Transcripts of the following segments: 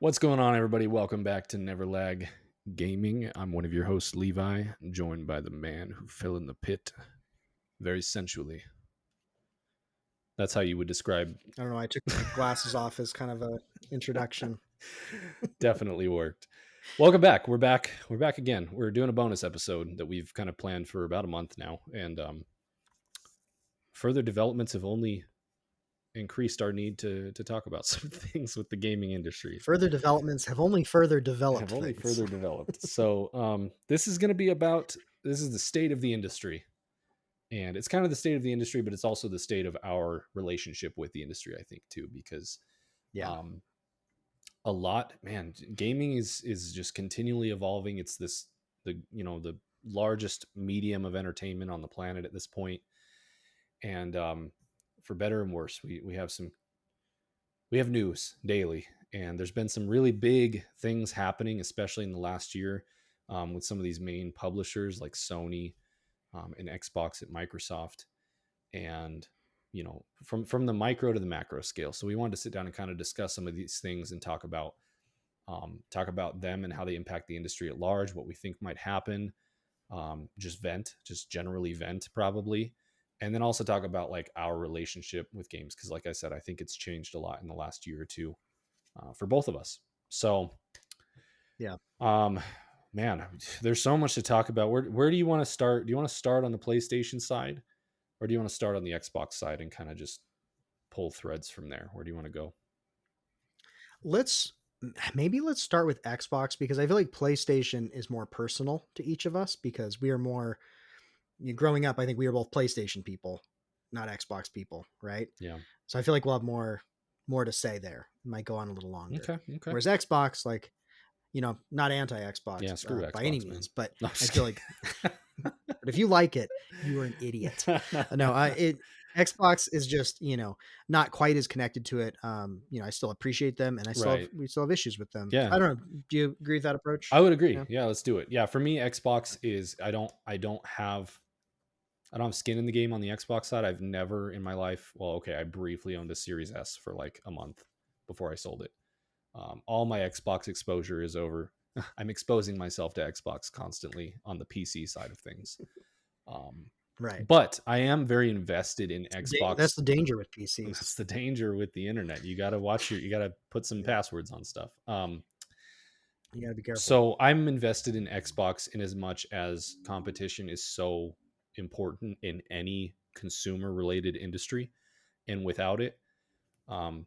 What's going on, everybody? Welcome back to Never Lag Gaming. I'm one of your hosts, Levi, joined by the man who fell in the pit very sensually. That's how you would describe. I don't know. I took my glasses off as kind of a introduction. Definitely worked. Welcome back. We're back. We're back again. We're doing a bonus episode that we've kind of planned for about a month now, and further developments have only increased our need to talk about some things with the gaming industry. Further developments have only further developed Have only things. further developed. So this is going to be about this is the state of the industry. And it's kind of the state of the industry, but it's also the state of our relationship with the industry, I think, too, because Yeah. a lot, man, gaming is just continually evolving. It's the largest medium of entertainment on the planet at this point. And for better and worse, we have news daily, and there's been some really big things happening, especially in the last year, with some of these main publishers like Sony and Xbox at Microsoft, and from the micro to the macro scale. So we wanted to sit down and kind of discuss some of these things and talk about them and how they impact the industry at large, what we think might happen, just generally vent probably, and then also talk about like our relationship with games, because like I said, I think it's changed a lot in the last year or two for both of us. So Yeah. um man, there's so much to talk about. Where do you want to start? Do you want to start on the PlayStation side, or do you want to start on the Xbox side and kind of just pull threads from there? Where do you want to go? Let's start with Xbox because I feel like PlayStation is more personal to each of us because we are more growing up. I think we are both PlayStation people, not Xbox people, right? Yeah. So I feel like we'll have more to say there. It might go on a little longer. Okay. Whereas Xbox, like, not Yeah, anti-Xbox screw by any Xbox, man. means, but No, I'm I just feel like but if you like it, you are an idiot. No, Xbox is just, not quite as connected to it. I still appreciate them and right. we still have issues with them. Yeah, I don't know. Do you agree with that approach? I would agree. Yeah. Yeah, let's do it. Yeah, for me, Xbox is I don't have skin in the game on the Xbox side. I've never in my life. Well, okay, I briefly owned a Series S for like a month before I sold it. All my Xbox exposure is over. I'm exposing myself to Xbox constantly on the PC side of things. Um, Right. but I am very invested in That's Xbox. the danger with PCs. That's the danger with the internet. You got to you got to put some Yeah. passwords on stuff. You gotta be careful. So I'm invested in Xbox in as much as competition is so important in any consumer related industry. And without it, um,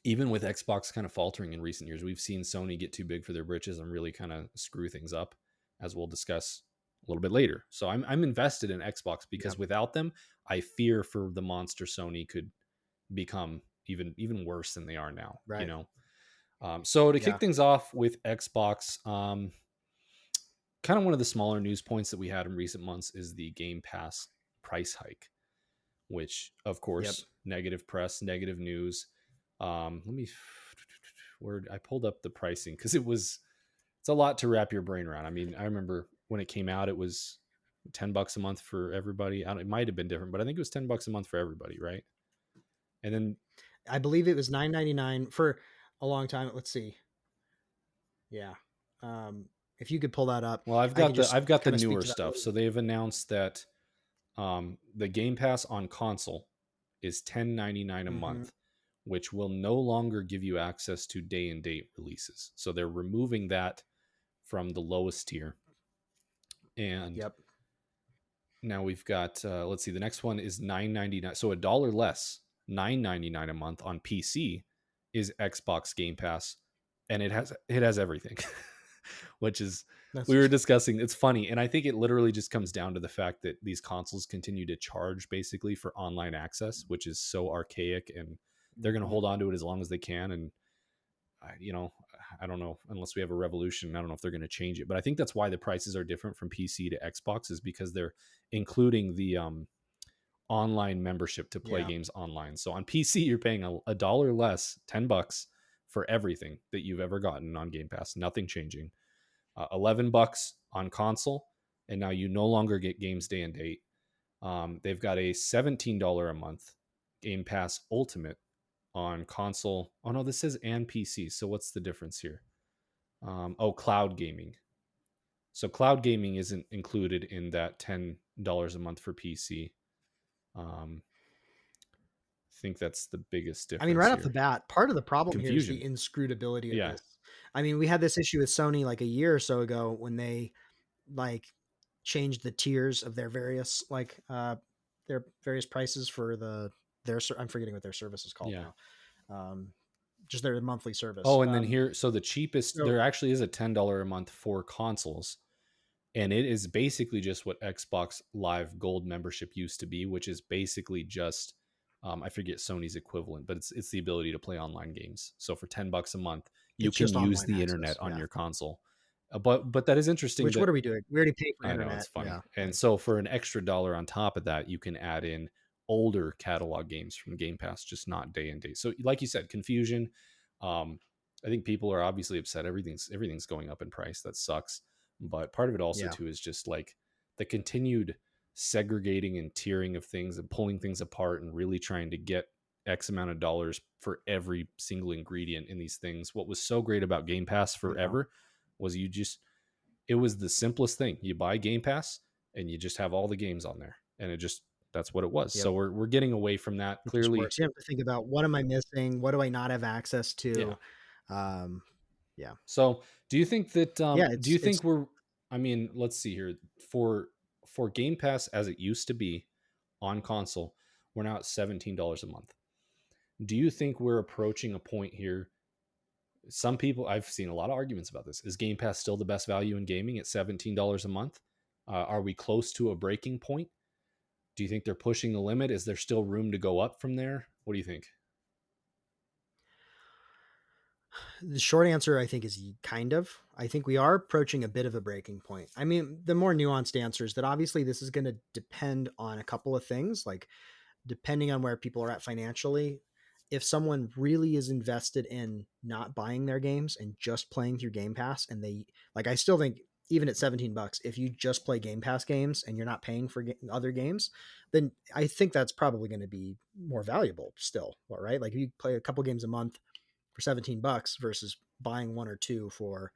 even with Xbox kind of faltering in recent years, we've seen Sony get too big for their britches and really kind of screw things up, as we'll discuss a little bit later. So I'm invested in Xbox Yeah. because without them, I fear for the monster Sony could become even worse than they are now. Right. So to kick Yeah. things off with Xbox, kind of one of the smaller news points that we had in recent months is the Game Pass price hike, which of Yep. course, negative press, negative news. Let me where I pulled up the pricing because it's a lot to wrap your brain around. I mean, I remember when it came out, it was $10 a month for everybody. It might have been different, but I think it was $10 a month for everybody, right? And then, I believe it was $9.99 for a long time. Let's see. Yeah. If you could pull that up, well, I could just I've got the kind of speak newer to that a stuff. little So bit. they've announced that the Game Pass on console is $10.99 a Mm-hmm. month, which will no longer give you access to day and date releases. So they're removing that from the lowest tier. And Yep. now we've got let's see, the next one is $9.99. So $1 less, $9.99 a month on PC is Xbox Game Pass, and it has everything. Which is That's we were discussing. It's funny, and I think it literally just comes down to the fact that these consoles continue to charge basically for online access, which is so archaic, and they're going to hold on to it as long as they can. And I don't know, unless we have a revolution, I don't know if they're going to change it. But I think that's why the prices are different from PC to Xbox, is because they're including the online membership to play yeah. games online. So on PC, you're paying a dollar less, $10 for everything that you've ever gotten on Game Pass. Nothing changing. $11 on console, and now you no longer get games day and date. They've got a $17 a month Game Pass Ultimate on console. Oh no, this says and PC. So what's the difference here? Oh, cloud gaming. So cloud gaming isn't included in that $10 a month for PC. I think that's the biggest I mean, difference right off the here. bat, part of the problem here is the Confusion. inscrutability of Yeah. this. I mean, we had this issue with Sony like a year or so ago when they like changed the tiers of their various prices for I'm forgetting what their service is called Yeah. now. Just their monthly service. Oh, and then here, so the cheapest, So there actually is a $10 a month for consoles. And it is basically just what Xbox Live Gold membership used to be, which is basically just I forget Sony's equivalent, but it's the ability to play online games. So for $10 a month, you it's can just use online the internet access. on Yeah. your console. But that is interesting Which what that are we doing? We already pay for I know it's internet. funny. Yeah. And Like, so for an extra dollar on top of that, you can add in older catalog games from Game Pass, just not day and date. So like you said, confusion. Um, I think people are obviously upset. Everything's going up in price. That sucks. But part of it also yeah. too is just like the continued segregating and tiering of things and pulling things apart and really trying to get X amount of dollars for every single ingredient in these things. What was so great about Game Pass Yeah. forever was it was the simplest thing. You buy Game Pass and you just have all the games on there. And that's what it was. Yep. So we're getting away from that. It just Clearly, works. You have to think about what am I missing? What do I not have access yeah. to? Um, yeah. So do you think that Yeah. do you It's think I mean, let's see here. For Game Pass as it used to be on console, we're now at $17 a month. Do you think we're approaching a point here? Some people, I've seen a lot of arguments about this. Is Game Pass still the best value in gaming at $17 a month? Are we close to a breaking point? Do you think they're pushing the limit? Is there still room to go up from there? What do you think? The short answer, I think, is kind of. I think we are approaching a bit of a breaking point. I mean, the more nuanced answer is that obviously this is going to depend on a couple of things, like depending on where people are at financially. If someone really is invested in not buying their games and just playing through Game Pass, and I still think even at $17, if you just play Game Pass games and you're not paying for other games, then I think that's probably going to be more valuable still, right? Like if you play a couple games a month for $17 versus buying one or two for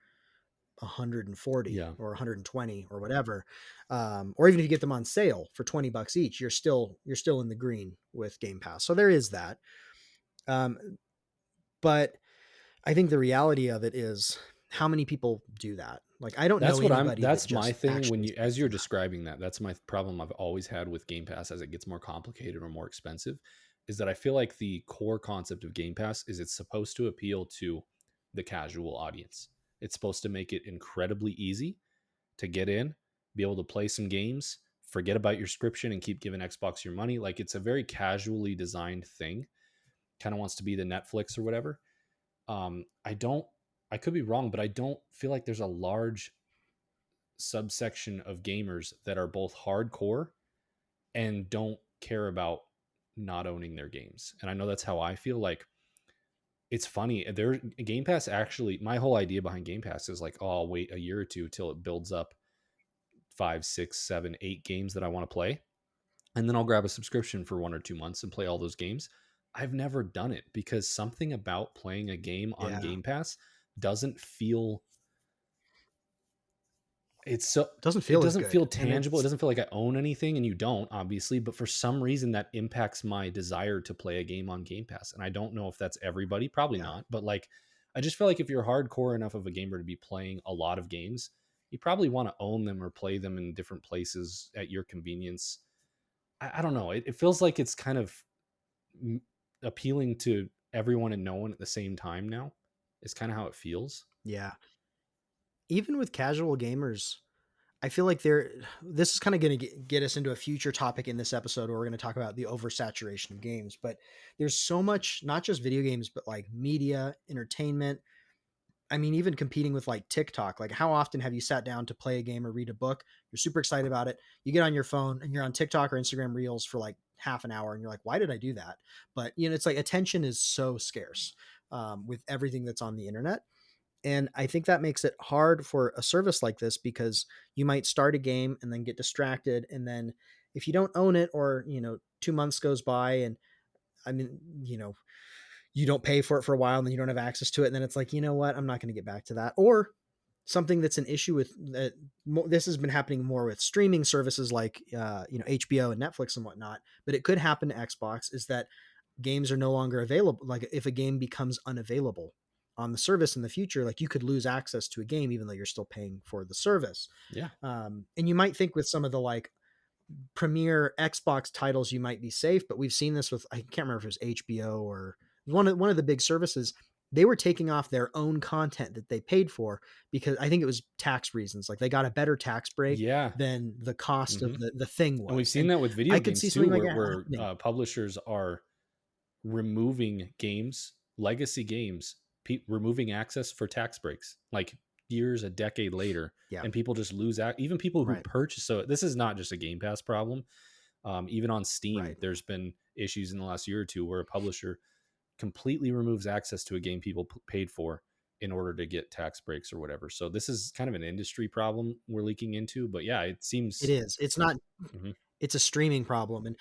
140 Yeah. or 120 or whatever, or even if you get them on sale for $20 each, you're still in the green with Game Pass. So there is that. But I think the reality of it is how many people do that. Like I don't know anybody that That's my just thing when actually you as sticks you're to that. describing that. That's my problem I've always had with Game Pass as it gets more complicated or more expensive is that I feel like the core concept of Game Pass is it's supposed to appeal to the casual audience. It's supposed to make it incredibly easy to get in, be able to play some games, forget about your subscription and keep giving Xbox your money. Like it's a very casually designed thing. Kind of wants to be the Netflix or whatever. I don't I could be wrong, but I don't feel like there's a large subsection of gamers that are both hardcore and don't care about not owning their games. And I know that's how I feel. Like it's funny. There Game Pass actually my whole idea behind Game Pass is like, oh, I'll wait a year or two till it builds up 5, 6, 7, 8 games that I want to play. And then I'll grab a subscription for 1 or 2 months and play all those games. I've never done it because something about playing a game on Yeah. Game Pass doesn't feel it's so It doesn't it feel as doesn't good. feel And tangible. It doesn't feel like I own anything, and you don't, obviously, but for some reason that impacts my desire to play a game on Game Pass. And I don't know if that's everybody, probably yeah. not, but like I just feel like if you're hardcore enough of a gamer to be playing a lot of games, you probably want to own them or play them in different places at your convenience. I don't know. It feels like it's kind of appealing to everyone and no one at the same time now. Is kind of how it feels. Yeah. Even with casual gamers, I feel like this is kind of going to get us into a future topic in this episode where we're going to talk about the oversaturation of games, but there's so much, not just video games, but like media, entertainment. I mean, even competing with like TikTok, like how often have you sat down to play a game or read a book? You're super excited about it. You get on your phone and you're on TikTok or Instagram Reels for like half an hour and you're like, why did I do that? But it's like attention is so scarce with everything that's on the internet. And I think that makes it hard for a service like this because you might start a game and then get distracted. And then if you don't own it or, 2 months goes by and I mean, you don't pay for it for a while and then you don't have access to it. And then it's like, you know what? I'm not going to get back to that. Or something that's an issue with that. This has been happening more with streaming services like, HBO and Netflix and whatnot, but it could happen to Xbox is that games are no longer available. Like if a game becomes unavailable on the service in the future, like you could lose access to a game even though you're still paying for the service. Yeah. And you might think with some of the like premier Xbox titles you might be safe, but we've seen this with, I can't remember if it was HBO or one of the big services. They were taking off their own content that they paid for because I think it was tax reasons. Like they got a better tax break Yeah. than the cost of Hmm. the thing And we've was. seen And that with video I could games see too, something like where that happening. publishers are removing games, legacy games, removing access for tax breaks, like years, a decade later, Yeah. and people just lose out. Even people who Right. purchase. So this is not just a Game Pass problem. Even on Steam, Right. there's been issues in the last year or two where a publisher completely removes access to a game people paid for in order to get tax breaks or whatever. So this is kind of an industry problem we're leaking into. But yeah, it It seems. is. It's not, Mhm. it's a streaming problem. And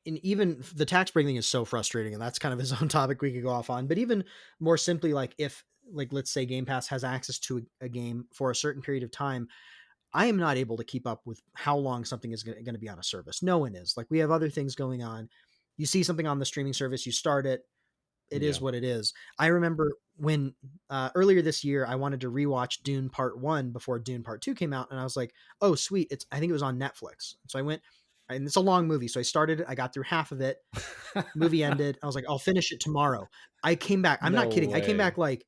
and even the tax break thing is so frustrating. And that's kind of his own topic we could go off on. But even more simply, like if, like, let's say Game Pass has access to a game for a certain period of time, I am not able to keep up with how long something is going to be on a service. No one is. Like we have other things going on. You see something on the streaming service, you start it, it is Yeah. what it is. I remember when earlier this year I wanted to rewatch Dune Part 1 before Dune Part 2 came out and I was like, "Oh, sweet. It's I think it was on Netflix." So I went and it's a long movie. So I started it, I got through half of it. Movie ended. I was like, "I'll finish it tomorrow." I came back. I'm not No kidding. I came back way. like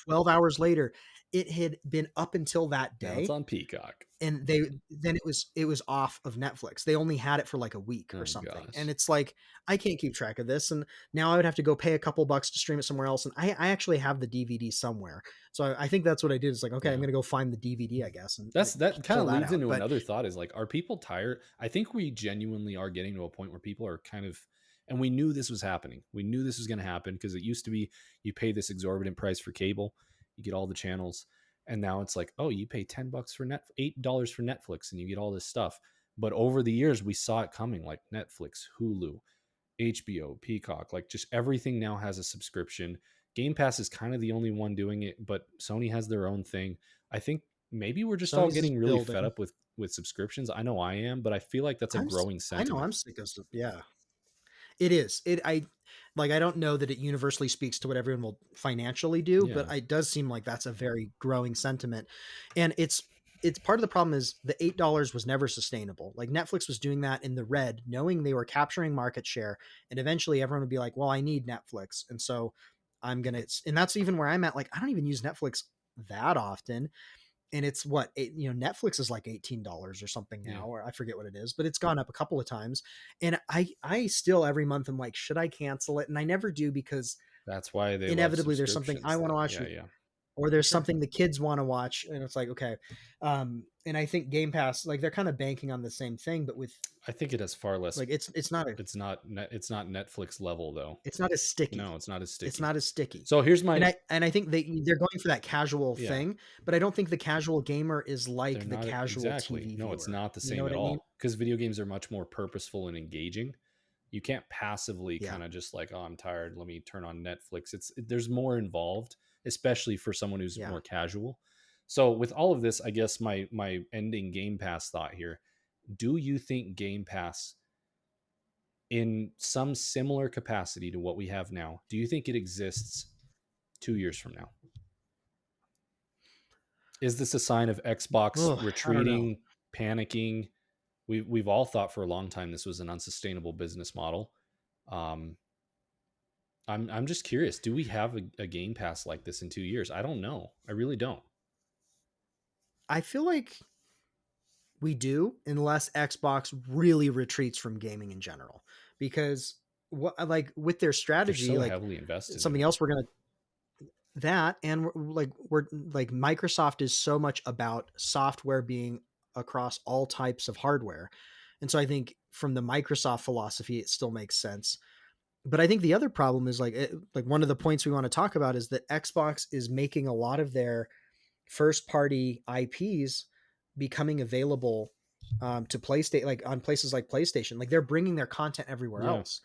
12 hours later. It had been up until that Now it's day on Peacock. and it was off of Netflix. They only had it for like a week or Oh something. And gosh. it's like I can't keep track of this and now I would have to go pay a couple bucks to stream it somewhere else and I actually have the DVD somewhere. So I think that's what I did. It's like, okay, I'm Yeah. going to go find the DVD, I guess, and That kind pull of that leads out. into But another thought is like, are people tired? I think we genuinely are getting to a point where people are kind of, and we knew this was happening. We knew this was going to happen because it used to be you pay this exorbitant price for cable, you get all the channels, and now it's like, oh, you pay $10 for $8 for Netflix, and you get all this stuff. But over the years, we saw it coming, like Netflix, Hulu, HBO, Peacock, like just everything now has a subscription. Game Pass is kind of the only one doing it, but Sony has their own thing. I think maybe we're just all Sony's is getting really fed building. up with subscriptions. I know I am, but I feel like that's a growing I know sentiment. I'm sick of stuff. Yeah. It is. I don't know that it universally speaks to what everyone will financially do, but Yeah, it does seem like that's a very growing sentiment. And it's part of the problem is the $8 was never sustainable. Like Netflix was doing that in the red, knowing they were capturing market share, and eventually everyone would be like, "Well, I need Netflix." And so and that's even where I'm at. Like I don't even use Netflix that often and it's what Netflix is like $18 or something yeah. now, or I forget what it is, but it's gone up a couple of times. And I still every month I'm like, should I cancel it? And I never do because That's why they love inevitably there's something I subscriptions want to then. watch, Yeah, yeah. or there's Sure. something the kids want to watch, and it's like okay. And I think Game Pass, like they're kind of banking on the same thing, but with I think it has far less. like It's not Netflix level though. it's not as No, sticky. it's not as It's sticky. not as sticky. So here's And my I think they're going for that casual yeah. thing, but I don't think the casual gamer is They're like the not casual exactly. TV No, it's viewer. not the You know same what at I mean? all because video games are much more purposeful and engaging. You can't passively Yeah. kind of just like, oh, I'm tired, let me turn on Netflix. There's more involved, especially for someone who's Yeah. more casual. So with all of this, I guess my ending Game Pass thought here, do you think Game Pass in some similar capacity to what we have now, do you think it exists 2 years from now? Is this a sign of Xbox Oh, I don't know. retreating, panicking? We've all thought for a long time this was an unsustainable business model. Um, I'm just curious. Do we have a Game Pass like this in 2 years? I don't know. I really don't. I feel like we do unless Xbox really retreats from gaming in general. Because what like with their They're strategy, so like heavily invested in something it. else we're gonna that and we're like Microsoft is so much about software being across all types of hardware. And so I think from the Microsoft philosophy, it still makes sense. But I think the other problem is like one of the points we want to talk about is that Xbox is making a lot of their first party IPs becoming available to PlayStation, like on places like PlayStation. Like they're bringing their content everywhere Yeah. else.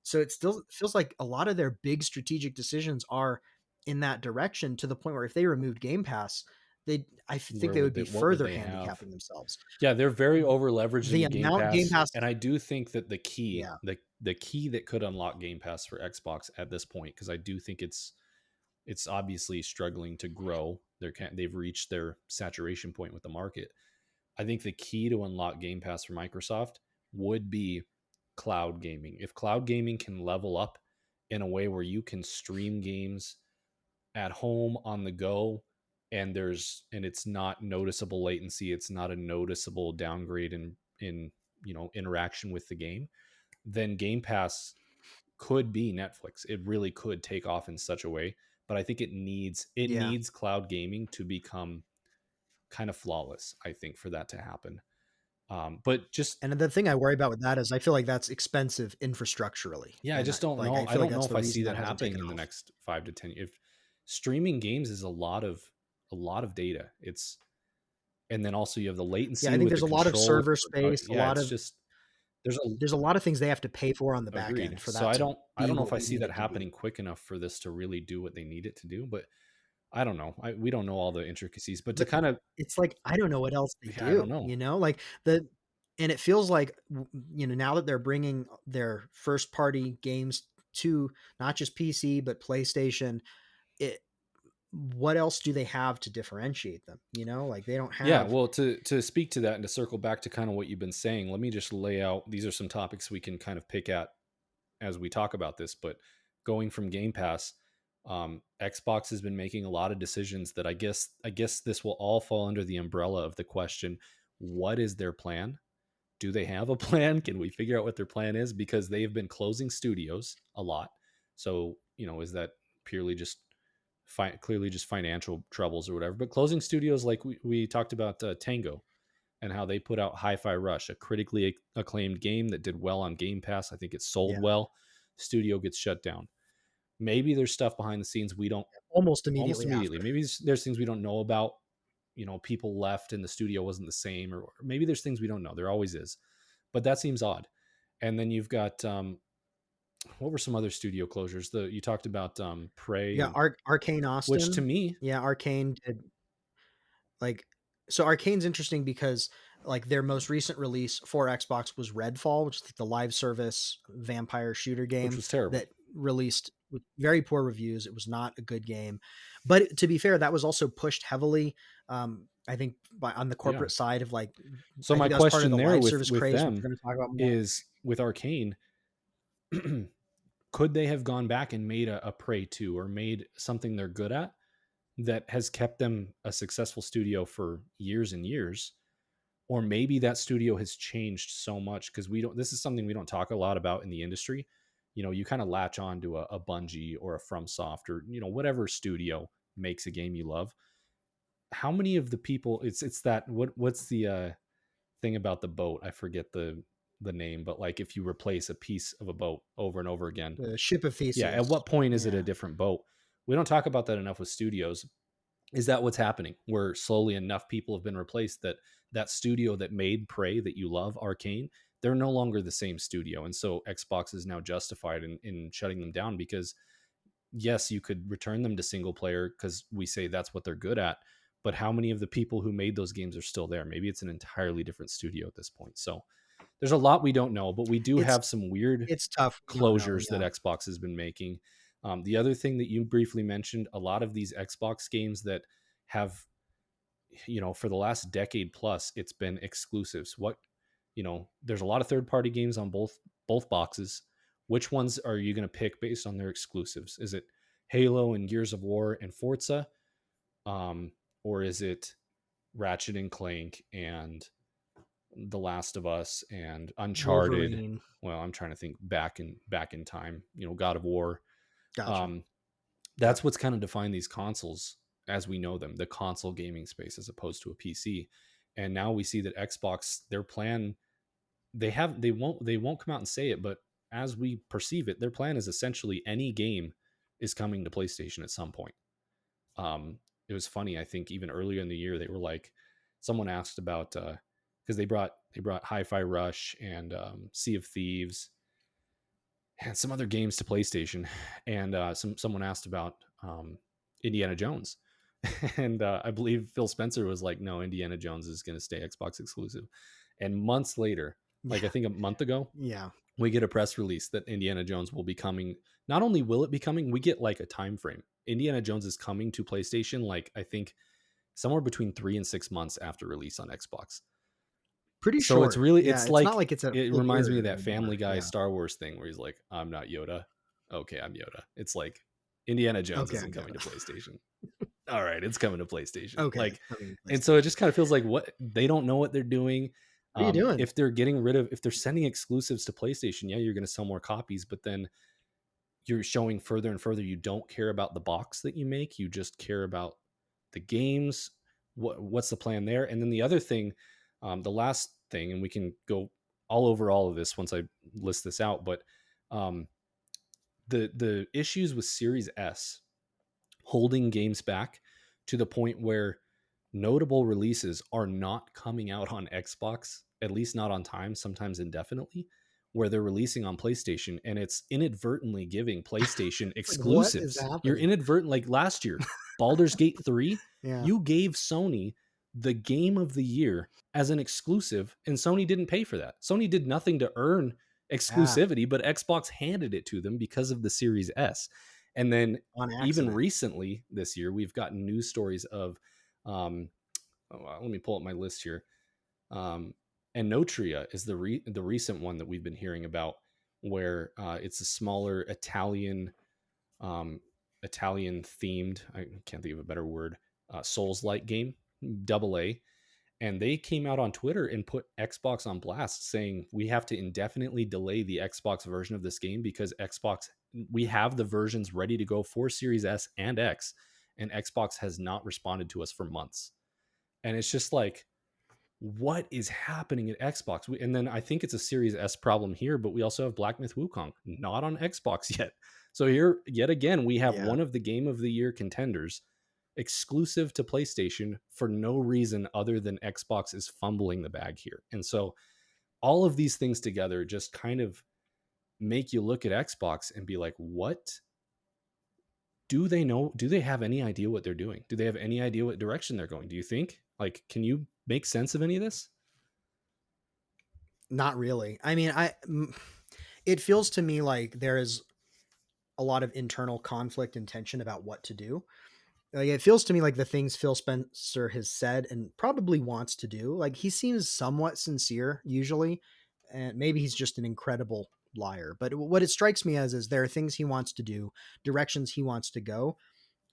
So it still feels like a lot of their big strategic decisions are in that direction to the point where if they removed Game Pass, I think Where they would would they? be What would further they have? handicapping themselves. Yeah, they're very over leveraged The into Game amount Game Pass, Pass, and I do think that the key, yeah, the key that could unlock Game Pass for Xbox at this point, because I do think it's obviously struggling to grow. They've reached their saturation point with the market. I think the key to unlock Game Pass for Microsoft would be cloud gaming. If cloud gaming can level up in a way where you can stream games at home on the go, and it's not noticeable latency, it's not a noticeable downgrade in interaction with the game, then Game Pass could be Netflix. It really could take off in such a way, but I think it yeah. needs cloud gaming to become kind of flawless, I think, for that to happen. But just And the thing I worry about with that is I feel like that's expensive infrastructurally, yeah, I and just don't like, I know. I feel like don't know that's if the I see reason that that hasn't happening taken in the off. next 5 to 10 years. If streaming games is a lot of data. It's and then also you have the Yeah, I latency think with there's the a lot of controller. server space, Yeah, it's just there's a lot of things they have to pay for on the back agreed. end for So that I to don't be know if what I we see need that it to be. happening quick enough for this to really do what they need it to do. But I don't know. We don't know all the intricacies. But to But kind of it's like, I don't know what else they yeah, I don't do, know. Like, and it feels like, now that they're bringing their first party games to not just PC, but PlayStation, it what else do they have to differentiate them, Like, they don't Yeah, have. well, to speak to that and to circle back to kind of what you've been saying, let me just lay out. These are some topics we can kind of pick at as we talk about this. But going from Game Pass, Xbox has been making a lot of decisions that I guess this will all fall under the umbrella of the question: what is their plan? Do they have a plan? Can we figure out what their plan is? Because they've been closing studios a lot. So is that purely just clearly just financial troubles or whatever? But closing studios, like we talked about Tango and how they put out Hi-Fi Rush, a critically acclaimed game that did well on Game Pass. I think it sold Yeah, well. Studio gets shut down. Maybe there's stuff behind the scenes we don't almost almost immediately immediately. after. Maybe there's things we don't know about. People left and the studio wasn't the same, or maybe there's things we don't know. There always is, but that seems odd. And then you've got what were some other studio closures? The you talked about Prey Yeah, and Arcane which to Austin. me, Yeah, Arcane did. Like, so Arcane's interesting because, like, their most recent release for Xbox was Redfall, which is the live service vampire shooter which game was terrible. that released with very poor reviews. It was not a good game, but to be fair, that was also pushed heavily. I think on the Yeah. corporate side of, like, So I my think that was part of question the there live with service with craze, which them we're going to talk about more. is with Arcane, could they have gone back and made a Prey 2 or made something they're good at that has kept them a successful studio for years and years? Or maybe that studio has changed so much because this is something we don't talk a lot about in the industry. You kind of latch on to a Bungie or a FromSoft or, whatever studio makes a game you love. How many of the people it's that what's the thing about the boat? I forget the name, but like if you replace a piece of a boat over and over again, The Ship of yeah, at Theseus. what point is it a Yeah. different boat? We don't talk about that enough with studios. Is that what's happening? Where slowly enough people have been replaced that that studio that made Prey that you love, Arcane, they're no longer the same studio, and so Xbox is now justified in shutting them down because yes, you could return them to single player because we say that's what they're good at. But how many of the people who made those games are still there? Maybe it's an entirely different studio at this point. So there's a lot we don't know, but we do It's have some weird it's tough. We don't know. closures that Yeah. Xbox has been making. The other thing that you briefly mentioned, a lot of these Xbox games that have, for the last decade plus, it's been exclusives. There's a lot of third party games on both boxes. Which ones are you going to pick based on their exclusives? Is it Halo and Gears of War and Forza, um, or is it Ratchet and Clank and The Last of Us and Uncharted? Wolverine. Well, I'm trying to think back in time. God of War. Gotcha. Um, Yeah. that's what's kind of defined these consoles as we know them, the console gaming space as opposed to a PC. And now we see that Xbox, their plan, they won't come out and say it, but as we perceive it, their plan is essentially any game is coming to PlayStation at some point. It was funny, I think even earlier in the year they were like, someone asked about because they brought Hi-Fi Rush and Sea of Thieves and some other games to PlayStation. And someone asked about Indiana Jones, and I believe Phil Spencer was like, "No, Indiana Jones is going to stay Xbox exclusive." And months later, like I Yeah. think a month ago, Yeah. we get a press release that Indiana Jones will be coming. Not only will it be coming, we get like a time frame. Indiana Jones is coming to PlayStation, like I think somewhere between 3 and 6 months after release on Xbox. Pretty So it's short. really, Yeah, it's it's not like, like it's a it full reminds me of year that anymore. Family Guy Yeah. Star Wars thing where he's like, "I'm not Yoda." Okay, I'm Yoda. It's like Indiana Jones Okay, isn't I'm coming to Yoda. PlayStation. All right, it's coming to PlayStation. Okay, Like, it's coming to and so it PlayStation. just kind of feels like what they don't know what they're doing. What are you doing? If they're getting rid of, if they're sending exclusives to PlayStation, yeah, you're going to sell more copies, but then you're showing further and further you don't care about the box that you make. You just care about the games. What's the plan there? And then the other thing, the last thing, and we can go all over all of this once I list this out, but um, the issues with Series S holding games back to the point where notable releases are not coming out on Xbox, at least not on time, sometimes indefinitely, where they're releasing on PlayStation, and it's inadvertently giving PlayStation It's like, what is exclusives. You're happening? inadvertent, like last year, Baldur's Gate 3, Yeah. you gave Sony the game of the year as an exclusive, and Sony didn't pay for that. Sony did nothing to earn Yeah, exclusivity, but Xbox handed it to them because of the Series S. And then on even accident. recently this year, we've gotten news stories of, um, let me pull up my list here. Um, and Notria is the recent one that we've been hearing about, where it's a smaller um, Italian themed. I can't think of a better word. Souls like game, double A, and they came out on Twitter and put Xbox on blast, saying we have to indefinitely delay the Xbox version of this game because Xbox, we have the versions ready to go for Series S and X, and Xbox has not responded to us for months. And it's just like, what is happening at Xbox? And then I think it's a Series S problem here, but we also have Black Myth Wukong not on Xbox yet. So here, yet again, we have Yeah. one of the Game of the Year contenders exclusive to PlayStation for no reason other than Xbox is fumbling the bag here. And so all of these things together just kind of make you look at Xbox and be like, what do they know? Do they have any idea what they're doing? Do they have any idea what direction they're going? Do you think? Like, can you make sense of any of this? Not really. I mean, it feels to me like there is a lot of internal conflict and tension about what to do. Like, it feels to me like the things Phil Spencer has said and probably wants to do, like he seems somewhat sincere usually, and maybe he's just an incredible liar. But what it strikes me as is there are things he wants to do, directions he wants to go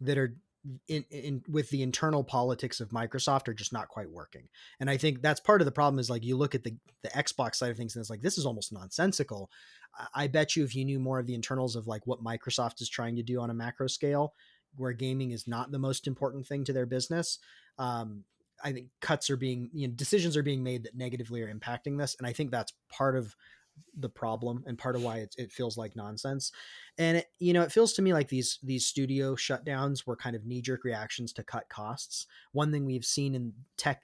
that are in with the internal politics of Microsoft are just not quite working. And I think that's part of the problem is like you look at the Xbox side of things and it's like this is almost nonsensical. I bet you if you knew more of the internals of like what Microsoft is trying to do on a macro scale, where gaming is not the most important thing to their business, I think cuts are being, decisions are being made that negatively are impacting this, and I think that's part of the problem and part of why it feels like nonsense. And it feels to me like these studio shutdowns were kind of knee-jerk reactions to cut costs. One thing we've seen in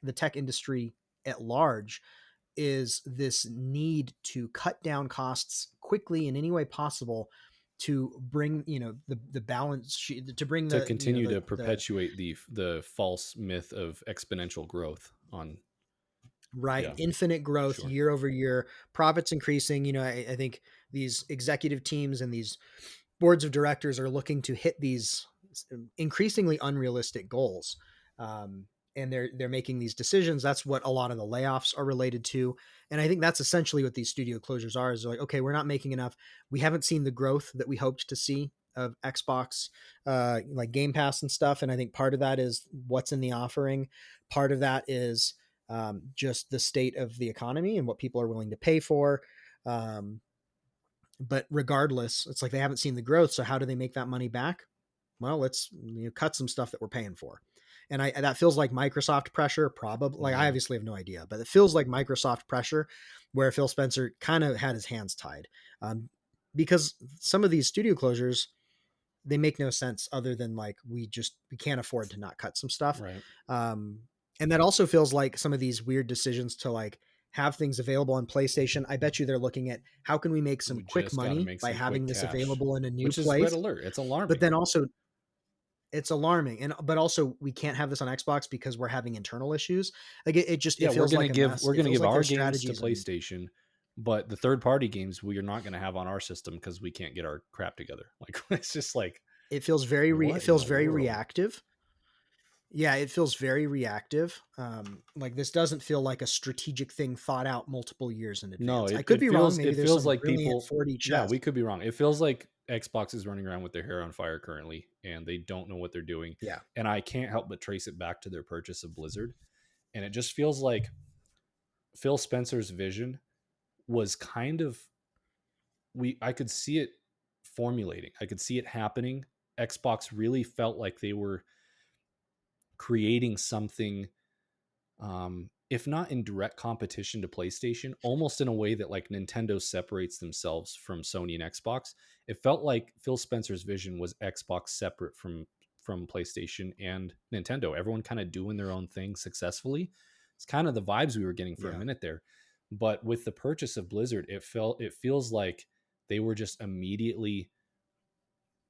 the tech industry at large is this need to cut down costs quickly in any way possible to bring the balance sheet, to bring To the continue to the perpetuate the false myth of exponential growth on, right, yeah, infinite growth sure. year over year, profits increasing. I think these executive teams and these boards of directors are looking to hit these increasingly unrealistic goals. Um, and they're making these decisions. That's what a lot of the layoffs are related to. And I think that's essentially what these studio closures are, is they're like, okay, we're not making enough. We haven't seen the growth that we hoped to see of Xbox, like Game Pass and stuff. And I think part of that is what's in the offering. Part of that is just the state of the economy and what people are willing to pay for. Um, but regardless, it's like they haven't seen the growth. So how do they make that money back? Well, let's cut some stuff that we're paying for. And that feels like Microsoft pressure, probably. Like I Yeah. obviously have no idea, but it feels like Microsoft pressure, where Phil Spencer kind of had his hands tied, because some of these studio closures, they make no sense other than like we can't afford to not cut some stuff. Right. Um, and that also feels like some of these weird decisions to like have things available on PlayStation, I bet you they're looking at how can we make some We quick just got to money make by some quick having this cash, available in a new which is red place. alert. It's But alarming. then also it's alarming. And but also we can't have this on Xbox because we're having internal issues. Like it just Yeah, it feels like a mess. we're It gonna feels give like our their games to strategies and PlayStation, but the third party games we are not gonna have on our system because we can't get our crap together. Like it's just like it what in feels the very world? reactive. Yeah, it feels very reactive. Like this doesn't feel like a strategic thing thought out multiple years in No, advance. I could be wrong. Maybe it there's feels some like brilliant people. 4D Yeah, chess. we could be wrong. It feels like Xbox is running around with their hair on fire currently, and they don't know what they're doing. Yeah, And I can't help but trace it back to their purchase of Blizzard, and it just feels like Phil Spencer's vision was kind of I could see it formulating. I could see it happening. Xbox really felt like they were creating something, if not in direct competition to PlayStation, almost in a way that like Nintendo separates themselves from Sony and Xbox. It felt like Phil Spencer's vision was Xbox separate from PlayStation and Nintendo. Everyone kind of doing their own thing successfully. It's kind of the vibes we were getting for a yeah, minute there. But with the purchase of Blizzard, it feels like they were just immediately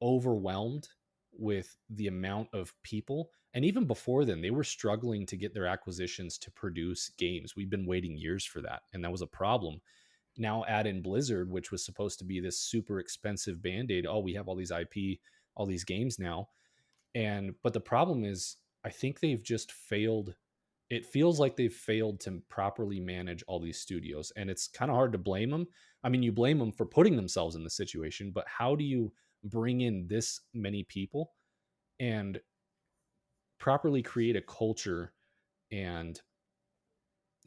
overwhelmed with the amount of people. And even before then, they were struggling to get their acquisitions to produce games. We've been waiting years for that, and that was a problem. Now add in Blizzard, which was supposed to be this super expensive band-aid. Oh, we have all these IP, all these games now. And but the problem is I think they've just failed. It feels like they've failed to properly manage all these studios, and it's kind of hard to blame them. I mean, you blame them for putting themselves in the situation, but how do you bring in this many people and properly create a culture and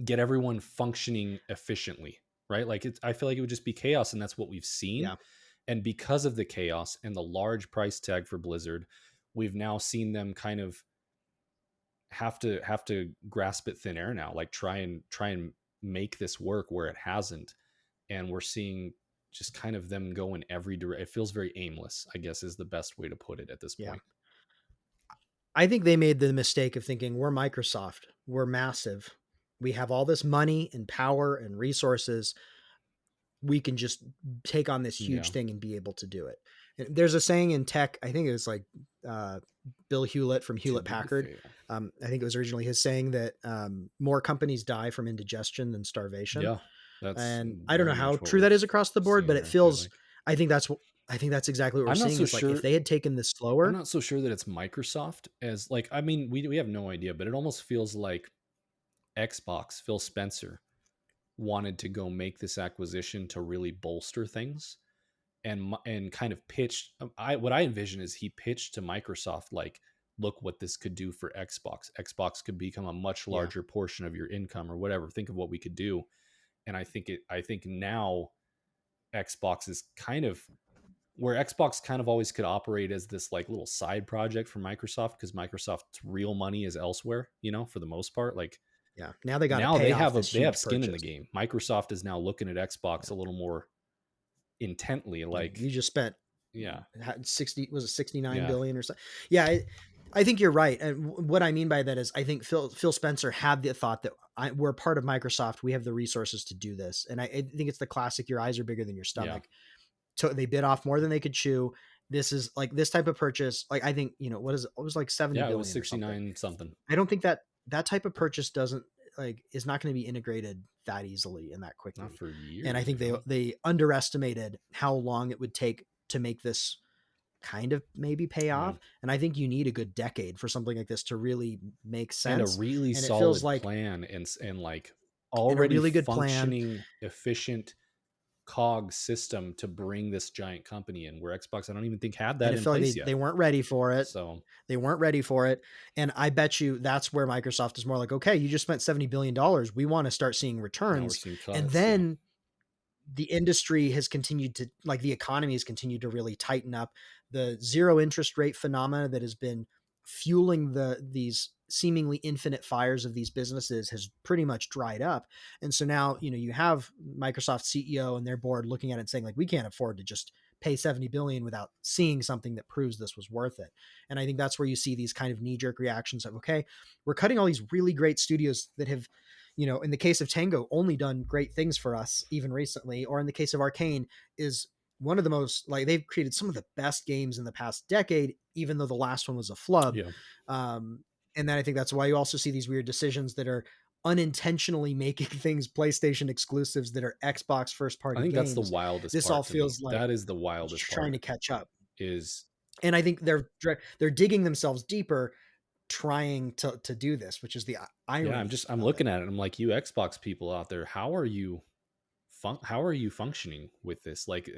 get everyone functioning efficiently, right? Like I feel like it would just be chaos, and that's what we've seen. yeah, And because of the chaos and the large price tag for Blizzard, we've now seen them kind of have to grasp at thin air now, like try and make this work where it hasn't. And we're seeing just kind of them go in every direction. It feels very aimless, I guess is the best way to put it at this yeah. point. I think they made the mistake of thinking we're Microsoft, we're massive, we have all this money and power and resources, we can just take on this huge Yeah, thing and be able to do it. And there's a saying in tech, I think it was like Bill Hewlett from too Hewlett big to Packard. fail. I think it was originally his saying that more companies die from indigestion than starvation. Yeah, that's And I don't know very how much what true we're that is across the board, seeing but it here, I feel feels. like. I think that's what I think that's exactly what we're i'm not seeing. so Is like if sure they had taken this I'm slower, not so sure that it's Microsoft as like, I mean, we have no idea, but it almost feels like Xbox, Phil Spencer, wanted to go make this acquisition to really bolster things, and kind of pitched. I what I envision is he pitched to Microsoft like, look what this could do for Xbox. Xbox could become a much yeah, larger portion of your income or whatever. Think of what we could do. And I think now Xbox is kind of where Xbox kind of always could operate as this like little side project for Microsoft, because Microsoft's real money is elsewhere, for the most part. Like yeah. Now they got to now pay off this they have huge skin in the purchase. game. Microsoft is now looking at Xbox Yeah, a little more intently, yeah. like, You just spent yeah, 60 was it 69 yeah, billion or so. Yeah, I think you're right. And what I mean by that is I think Phil Spencer had the thought that we're part of Microsoft. We have the resources to do this. And I think it's the classic your eyes are bigger than your yeah, stomach. So they bit off more than they could chew. This is like this type of purchase. Like I think, what is it? It was like 70 yeah. It was billion or something. 69 something. I don't think that that type of purchase doesn't like is not going to be integrated that easily and that Not quickly. for And I years, think they underestimated how long it would take to make this kind of maybe pay Yeah. off. And I think you need a good decade for something like this to really make And a sense. really And it feels solid like plan, and like in a already really good plan. functioning efficient cog system to bring this giant company in, where Xbox I don't even think had And that it in felt like place yet. they weren't ready for it. So They weren't ready for it. And I bet you that's where Microsoft is more like, okay, you just spent $70 billion. We want to start seeing now we're returns. seeing And cuts. Yeah. then the industry has continued to like the economy has continued to really tighten up. The zero interest rate phenomena that has been fueling these seemingly infinite fires of these businesses has pretty much dried up. And so now, you have Microsoft CEO and their board looking at it and saying like we can't afford to just pay 70 billion without seeing something that proves this was worth it. And I think that's where you see these kind of knee jerk reactions of okay, we're cutting all these really great studios that have in the case of Tango, only done great things for us even recently, or in the case of Arcane, is one of the most like they've created some of the best games in the past decade, even though the last one was a flub. Yeah. Um, and then I think that's why you also see these weird decisions that are unintentionally making things PlayStation exclusives that are Xbox first I party think that's the games. wildest This all part to me. feels like That is the just wildest trying part to catch up. is And I think they're digging themselves deeper trying to do this, which is the yeah, irony I'm of it. looking at it. I'm like, you Xbox people out there, how are you functioning with this? Like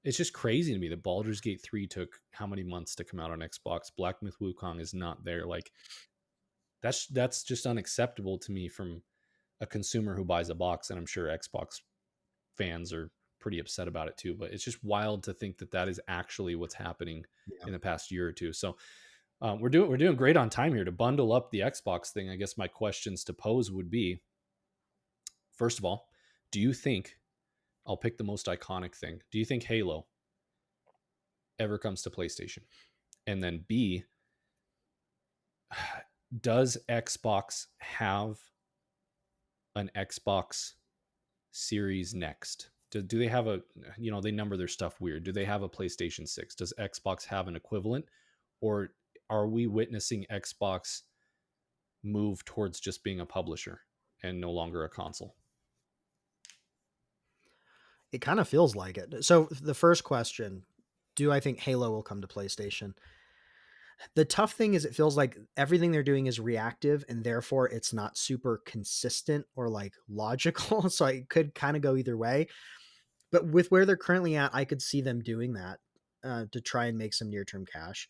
it's just crazy to me that Baldur's Gate 3 took how many months to come out on Xbox? Black Myth Wukong is not there. Like that's just unacceptable to me from a consumer who buys a box, and I'm sure Xbox fans are pretty upset about it too. But it's just wild to think that that is actually what's happening Yeah. in the past year or two. So we're doing great on time here to bundle up the Xbox thing. I guess my questions to pose would be: first of all, do you think I'll pick the most iconic thing? Do you think Halo ever comes to PlayStation? And then B, does Xbox have an Xbox Series Next? Do they have they number their stuff weird. Do they have a PlayStation 6? Does Xbox have an equivalent? Or are we witnessing Xbox move towards just being a publisher and no longer a console? It kind of feels like it. So the first question, do I think Halo will come to PlayStation? The tough thing is it feels like everything they're doing is reactive and therefore it's not super consistent or like logical. So it could kind of go either way. But with where they're currently at, I could see them doing that to try and make some near term cash.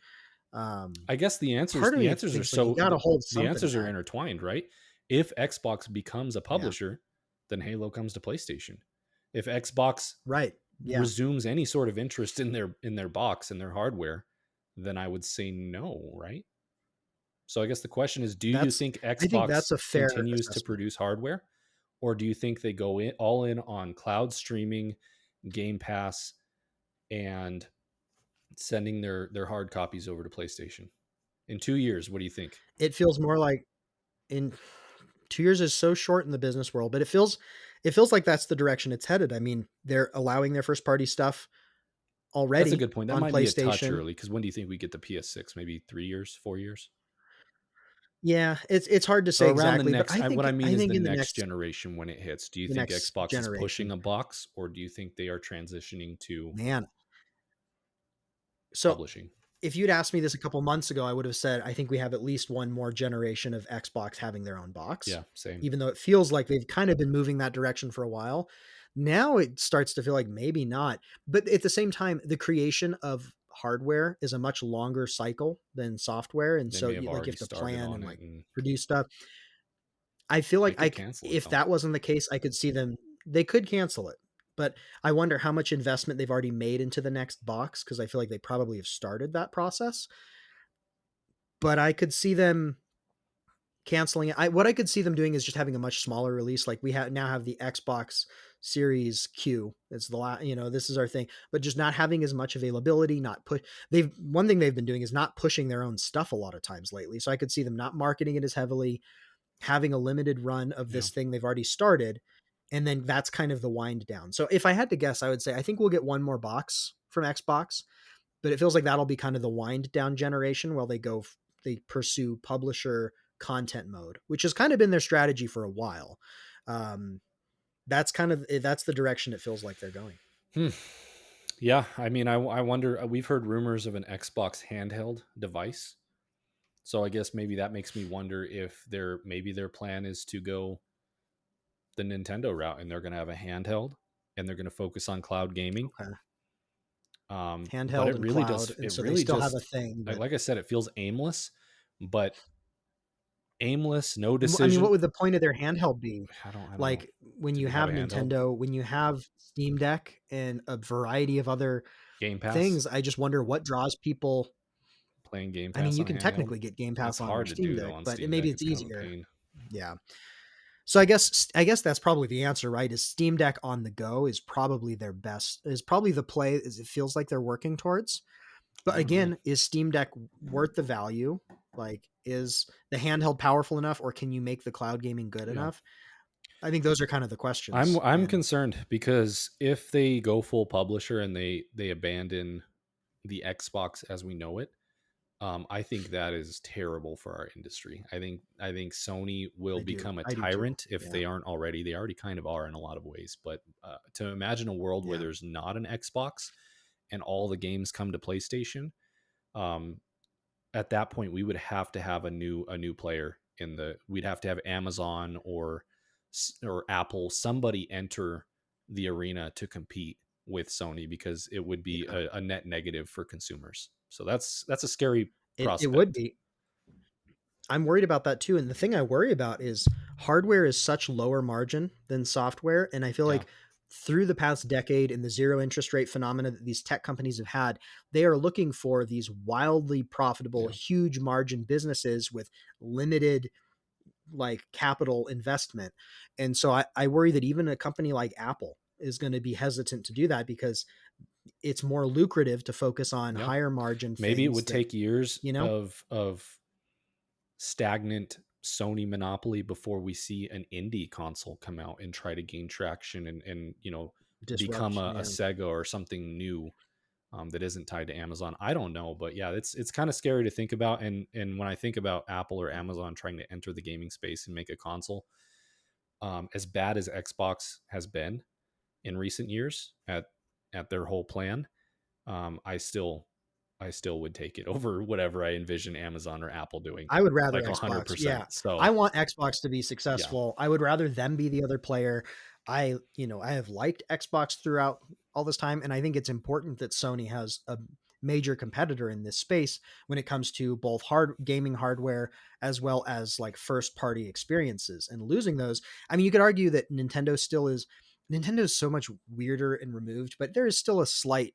I guess Part of the me answers are thinks like you got to hold the something answers are back. intertwined, right? If Xbox becomes a Yeah. publisher, then Halo comes to PlayStation. If Xbox Right. Yeah. resumes any sort of interest in their box and their hardware, then I would say no, right? So I guess the question is, do you That's think I think Xbox that's a fair continues to assessment. produce hardware, or do you think they go in all in on cloud streaming, Game Pass, and sending their hard copies over to PlayStation? In 2 years, what do you think? It feels more like in 2 years is so short in the business world, but it feels like that's the direction it's headed. I mean, they're allowing their first party stuff That's a already good point. That on might be a touch PlayStation. early because when do you think we get the PS6? Maybe 3 years, 4 years? Yeah, it's hard to So say around the exactly, but next, what I mean I is think the in the next next generation when it hits. Do you the think next Xbox is pushing generation. a box, or do you think they are transitioning to Man, so publishing? if you'd asked me this a couple months ago, I would have said I think we have at least one more generation of Xbox having their own box, Yeah, same. even though it feels like they've kind of been moving that direction for a while. Now it starts to feel like maybe not. But at the same time, the creation of hardware is a much longer cycle than software. And They so may have you already have to started plan on and it, like and produce stuff. I feel they like could cancel it if though. that wasn't the case, I could see them they could cancel it. But I wonder how much investment they've already made into the next box because I feel like they probably have started that process. But I could see them canceling it. What I could see them doing is just having a much smaller release. Like we have now have the Xbox Series Q. It's the this is our thing, but just not having as much availability. Not put they've one thing they've been doing is not pushing their own stuff a lot of times lately. So I could see them not marketing it as heavily, having a limited run of Yeah. this thing they've already started, and then that's kind of the wind down. So if I had to guess, I would say I think we'll get one more box from Xbox, but it feels like that'll be kind of the wind down generation while they pursue publisher content mode, which has kind of been their strategy for a while. Um, that's the direction it feels like they're going. Hmm. Yeah, I mean, I wonder. We've heard rumors of an Xbox handheld device, so I guess maybe that makes me wonder if their plan is to go the Nintendo route, and they're going to have a handheld, and they're going to focus on cloud gaming. Okay, But handheld and cloud, and it so they really still have a just, thing. But like I said, it feels aimless, but aimless, no I mean, what decision. would the point of their handheld be? I don't know. Like when Do you they have have a handheld? Nintendo, when you have Steam Deck, and a variety of other Game Pass, things, I just wonder what draws people. playing Game I mean, Pass you on a can handheld. technically get Game Pass That's on your hard to Steam do though Deck, on but Steam maybe Deck. it's It's kind of a easier. pain. Yeah. So I guess that's probably the answer, right? Is Steam Deck on the go is probably their best, is probably the play as it feels like they're working towards. I But don't know. again, is Steam Deck worth the value? Like, is the handheld powerful enough, or can you make the cloud gaming good Yeah. enough? I think those are kind of the I'm questions. I'm And concerned because if they go full publisher and they abandon the Xbox as we know it, I think that is terrible for our industry. I think Sony will become a I do too. tyrant if Yeah, they aren't already. They already kind of are in a lot of ways. But to imagine a world where yeah, there's not an Xbox and all the games come to PlayStation, um, at that point we would have to have a new player in the. We'd have to have Amazon or Apple, somebody enter the arena to compete with Sony because it would be yeah. a net negative for consumers. So that's a scary It would prospect. be. I'm worried about that too. And the thing I worry about is hardware is such lower margin than software. And I feel Yeah. like through the past decade and the zero interest rate phenomena that these tech companies have had, they are looking for these wildly profitable, Yeah. huge margin businesses with limited like capital investment. And so I worry that even a company like Apple is going to be hesitant to do that because it's more lucrative to focus on Yeah. higher margin Maybe it things would that, take years you know, of stagnant Sony monopoly before we see an indie console come out and try to gain traction and become disrupt. a Yeah. Sega or something new that isn't tied to Amazon. I don't know, but yeah, it's kind of scary to think about. And when I think about Apple or Amazon trying to enter the gaming space and make a console, as bad as Xbox has been in recent years at their whole plan, I still would take it over whatever I envision Amazon or Apple doing, I would rather like a hundred Xbox. Yeah. percent. So I want Xbox to be yeah, successful. I would rather them be the other player. I have liked Xbox throughout all this time, and I think it's important that Sony has a major competitor in this space when it comes to both hard gaming hardware as well as like first party experiences. And losing those, I mean, you could argue that Nintendo is so much weirder and removed, but there is still a slight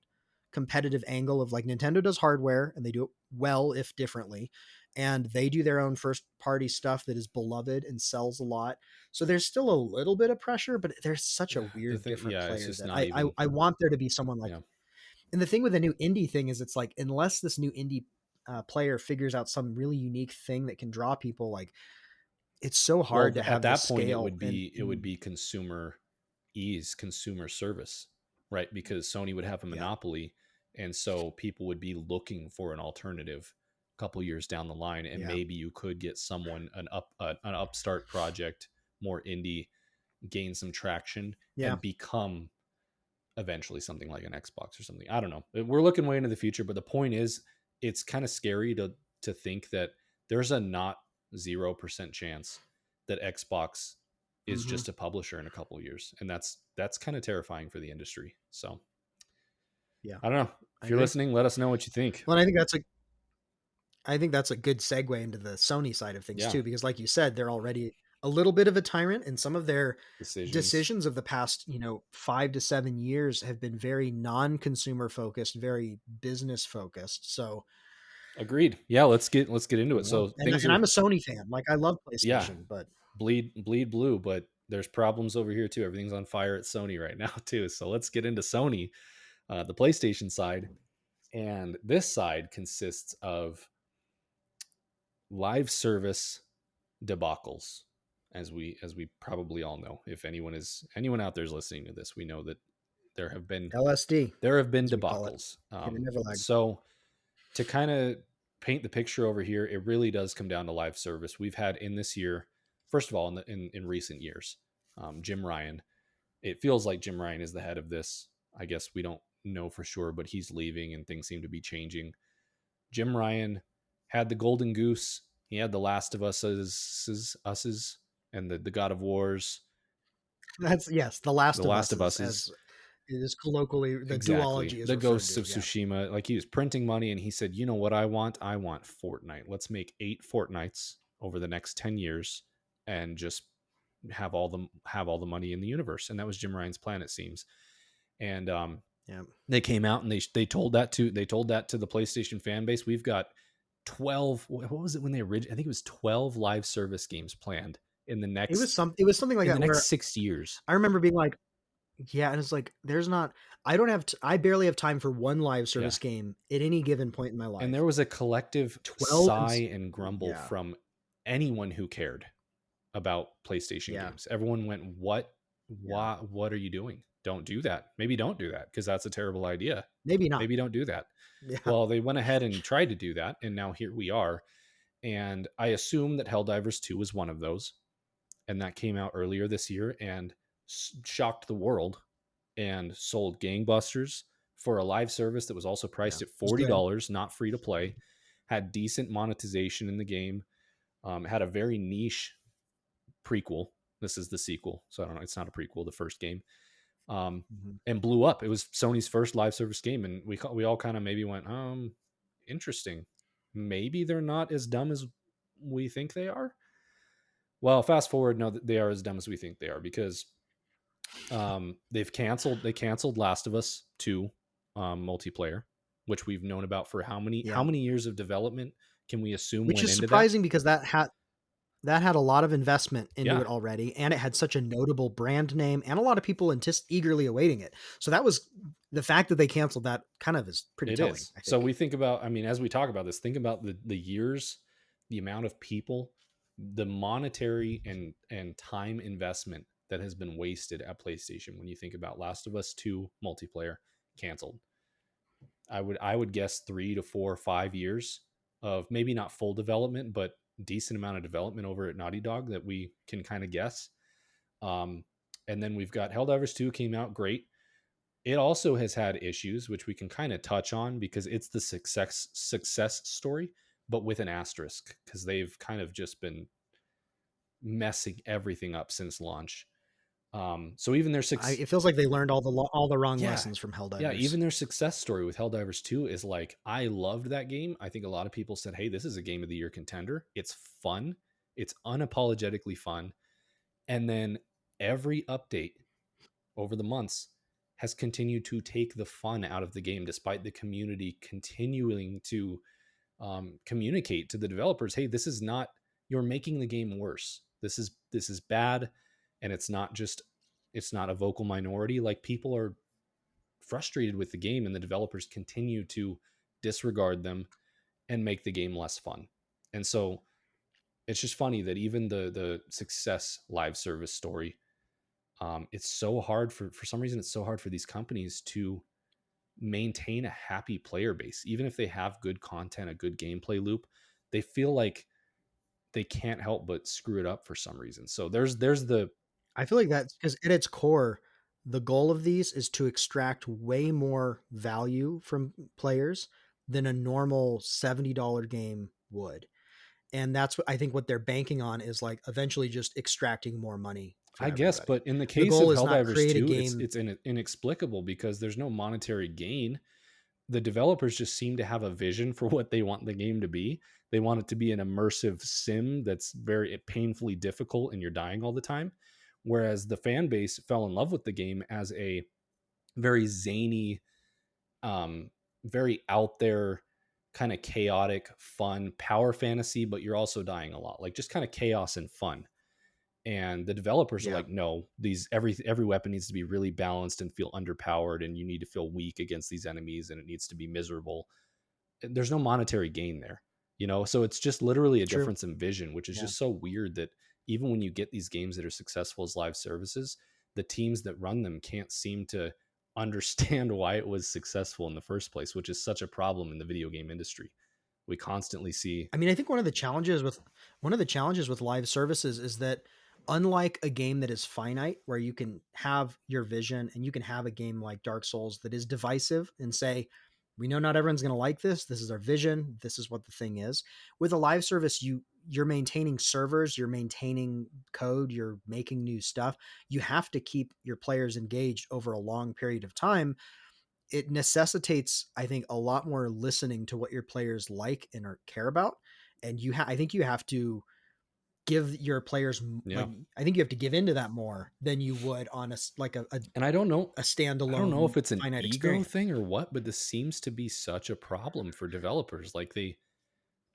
competitive angle of like Nintendo does hardware and they do it well if differently, and they do their own first party stuff that is beloved and sells a lot. So there's still a little bit of pressure, but there's such a the weird thing, different yeah, it's player just that not even. I want there to be someone like. Yeah, And the thing with the new indie thing is it's like unless this new indie player figures out some really unique thing that can draw people, like it's so hard well, to at have the that point scale it would be consumer ease, consumer service, right? Because Sony would have a yeah, monopoly, and so people would be looking for an alternative a couple years down the line, and yeah, maybe you could get someone an upstart project, more indie, gain some traction, yeah. and become eventually something like an Xbox or something. I don't know. We're looking way into the future, but the point is, it's kind of scary to think that there's a not 0% chance that Xbox is Hmm. just a publisher in a couple of years, and that's kind of terrifying for the industry. So Yeah, I don't know. I If you're agree. listening, let us know what you think. Well, I think that's a good segue into the Sony side of things Yeah, too, because like you said, they're already a little bit of a tyrant, and some of their decisions. decisions of the past, 5 to 7 years have been very non-consumer focused, very business focused. So, Agreed. Yeah, let's get into it. So things and are, I'm a Sony fan. Like I love yeah, PlayStation, but bleed blue, but there's problems over here too. Everything's on fire at Sony right now too. So let's get into Sony, the PlayStation side. And this side consists of live service debacles, as we probably all know. If anyone out there is listening to this, we know that there have been LSD, there have been as we call it, debacles. Kid and Never Lag. So to kind of paint the picture over here, it really does come down to live service. We've had in this year, first of all, in recent years, Jim Ryan. It feels like Jim Ryan is the head of this. I guess we don't know for sure, but he's leaving and things seem to be changing. Jim Ryan had the Golden Goose. He had the Last of Us's, and the God of Wars, That's yes, The Last the of Last Us of is Us's. as it is colloquially the Exactly. duology is The referred Ghosts to. of Yeah, Tsushima. Like he was printing money and he said, you know what I want? I want Fortnite. Let's make 8 Fortnites over the next 10 years and just have all the money in the universe. And that was Jim Ryan's plan, it seems. And yeah. they came out and they told that to the PlayStation fan base. We've got 12, what was it when they originally, I think it was 12 live service games planned in the next It was something like in the that next where 6 years. I remember being like, Yeah, and it's like there's not I don't have I barely have time for one live Yeah. service game at any given point in my And life. there was a collective 12 and sigh s and grumble yeah, from anyone who cared about PlayStation yeah, games. Everyone went, "What? yeah. Why? What are you doing? Don't do that. Maybe don't do that because that's a terrible idea. Maybe not. Maybe don't do that." Yeah, Well, they went ahead and tried to do that, and now here we are. And I assume that Helldivers 2 was one of those, and that came out earlier this year and shocked the world and sold gangbusters for a live service that was also yeah. priced at It was good. $40, not free to play, had decent monetization in the game, had a very niche prequel. This is the sequel, so I don't know. It's not a prequel. The first game, Mhm. and blew up. It was Sony's first live service game, and we all kind of maybe went, interesting. Maybe they're not as dumb as we think they are. Well, fast forward, no, they are as dumb as we think they are because they canceled Last of Us 2 multiplayer, which we've known about for how Yeah. many years of development can we assume Which went is into that? surprising because that had a lot of investment into Yeah, it already, and it had such a notable brand name and a lot of people eagerly awaiting it. So that was the fact that they canceled that kind of is pretty it telling, is. I So think. we think about, I mean, as we talk about this, think about the years, the amount of people, the monetary and time investment that has been wasted at PlayStation when you think about Last of Us 2 multiplayer canceled. I would guess 3 to 4 or 5 years of maybe not full development, but decent amount of development over at Naughty Dog that we can kind of guess. Um, and then we've got Helldivers 2 came out great. It also has had issues, which we can kind of touch on because it's the success story, but with an asterisk because they've kind of just been messing everything up since launch. So even their It feels like they learned all the wrong yeah, lessons from yeah, Helldivers. even their success story with Helldivers 2 is like, I loved that game. I think a lot of people said, hey, this is a game of the year contender. It's fun, it's unapologetically fun. And then every update over the months has continued to take the fun out of the game, despite the community continuing to communicate to the developers, hey, this is not, you're making the game worse. This is bad, and it's not a vocal minority. Like, people are frustrated with the game, and the developers continue to disregard them and make the game less fun. And so it's just funny that even the success live service story, it's so hard for some reason, it's so hard for these companies to maintain a happy player base, even if they have good content, a good gameplay loop. They feel like they can't help but screw it up for some reason. So there's the I feel like that's because at its core, the goal of these is to extract way more value from players than a normal $70 game would. And that's what I think what they're banking on is like eventually just extracting more money I from guess, everybody. but in the The case of goal is not Helldivers create a 2, game. it's inexplicable because there's no monetary gain. The developers just seem to have a vision for what they want the game to be. They want it to be an immersive sim that's very painfully difficult and you're dying all the time. Whereas the fan base fell in love with the game as a very zany, um, very out there, kind of chaotic, fun power fantasy, but you're also dying a lot. Like, just kind of chaos and fun. And the developers are Yeah, like, no, these every weapon needs to be really balanced and feel underpowered, and you need to feel weak against these enemies, and it needs to be miserable. There's no monetary gain there, so it's just literally a true. difference in vision, which is Yeah. just so weird that even when you get these games that are successful as live services, the teams that run them can't seem to understand why it was successful in the first place, which is such a problem in the video game industry. We constantly see. I mean, I think one of the challenges with live services is that unlike a game that is finite, where you can have your vision and you can have a game like Dark Souls that is divisive and say, we know not everyone's going to like this. This is our vision. This is what the thing is. With a live service, you're maintaining servers, you're maintaining code, you're making new stuff. You have to keep your players engaged over a long period of time. It necessitates, I think, a lot more listening to what your players like and or care about. And I think you have to give your players Yeah. I think you have to give into that more than you would on And I don't know. a I don't know standalone if it's an finite ego experience. thing or what, but this seems to be such a problem for developers. Like, they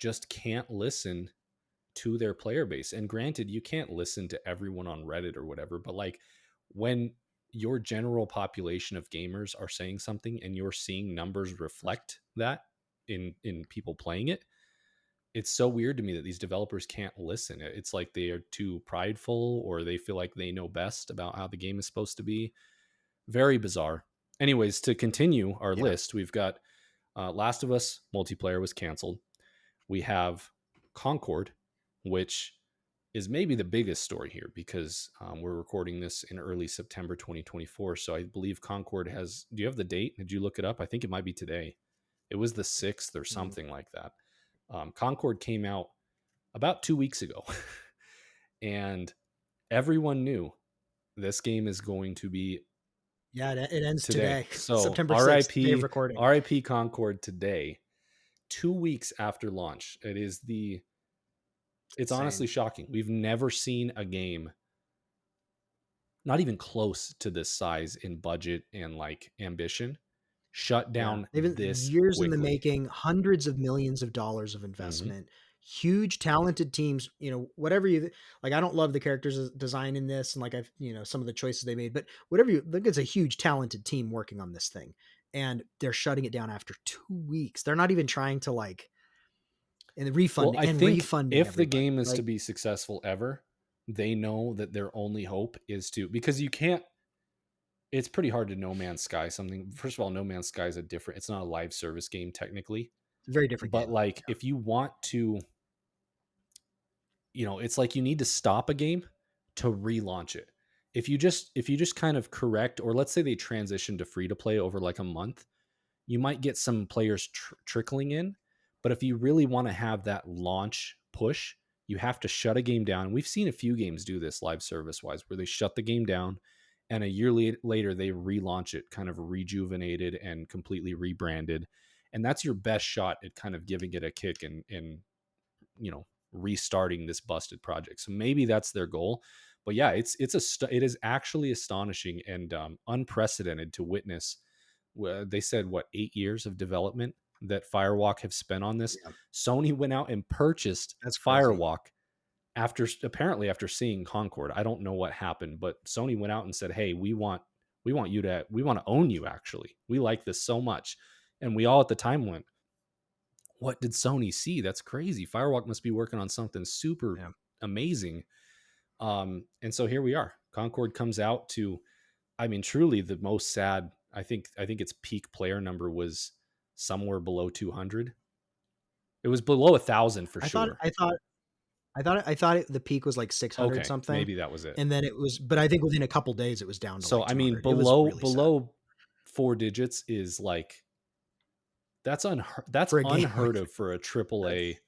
just can't listen to their player base. And granted, you can't listen to everyone on Reddit or whatever, but like, when your general population of gamers are saying something and you're seeing numbers reflect that in people playing it, it's so weird to me that these developers can't listen. It's like they are too prideful or they feel like they know best about how the game is supposed to be. Very bizarre. Anyways, to continue our Yeah. list, we've got Last of Us multiplayer was canceled. We have Concord, which is maybe the biggest story here because we're recording this in early September 2024. So I believe Concord has. Do you have the date? Did you look it up? I think it might be today. It was the 6th or Mm. something like that. Concord came out about 2 weeks ago, and everyone knew this game is going to be Yeah, it ends today. today, So September 6th, day of RIP, recording. RIP Concord today, 2 weeks after launch. It's Insane. honestly shocking. We've never seen a game not even close to this size in budget and like ambition shut Yeah, down they've been this years in the quickly. making, hundreds of millions of dollars of Hmm. investment, huge talented teams, whatever you like. I don't love the characters design in this and like some of the choices they made, but whatever you think, it's a huge talented team working on this thing. And they're shutting it down after 2 weeks. They're not even trying to like and Well, refunding I and think refunding if the everybody. game is to Like, be successful ever, they know that their only hope is to, because you can't, it's pretty hard to No Man's Sky something. First of all, No Man's Sky is it's not a live service game technically, it's a very different but game. like if you want to, it's like you need to stop a game to relaunch it. If you just kind of correct, or let's say they transition to free to play over like a month, you might get some players trickling in. But if you really want to have that launch push, you have to shut a game down. We've seen a few games do this live service wise, where they shut the game down and a year later they relaunch it kind of rejuvenated and completely rebranded. And that's your best shot at kind of giving it a kick and restarting this busted project. So maybe that's their goal. But yeah, it is actually astonishing and unprecedented to witness. They said what 8 years of development that Firewalk have spent on this. Yeah, Sony went out and purchased that's crazy. Firewalk after seeing Concord. I don't know what happened, but Sony went out and said, "Hey, we want to own you. Actually, we like this so much." And we all at the time went, what did Sony see? That's crazy. Firewalk must be working on something super Yeah. amazing. And so here we are. Concord comes out to, I mean, truly the most sad. I think its peak player number was somewhere below 200. It was below 1,000 for I thought sure. I thought the peak was like 600 Okay, something, maybe that was it. and then but I think within a couple days it was down to So like I mean, 200. It was below really sad below 4 digits is like that's for a game unheard with of for a triple A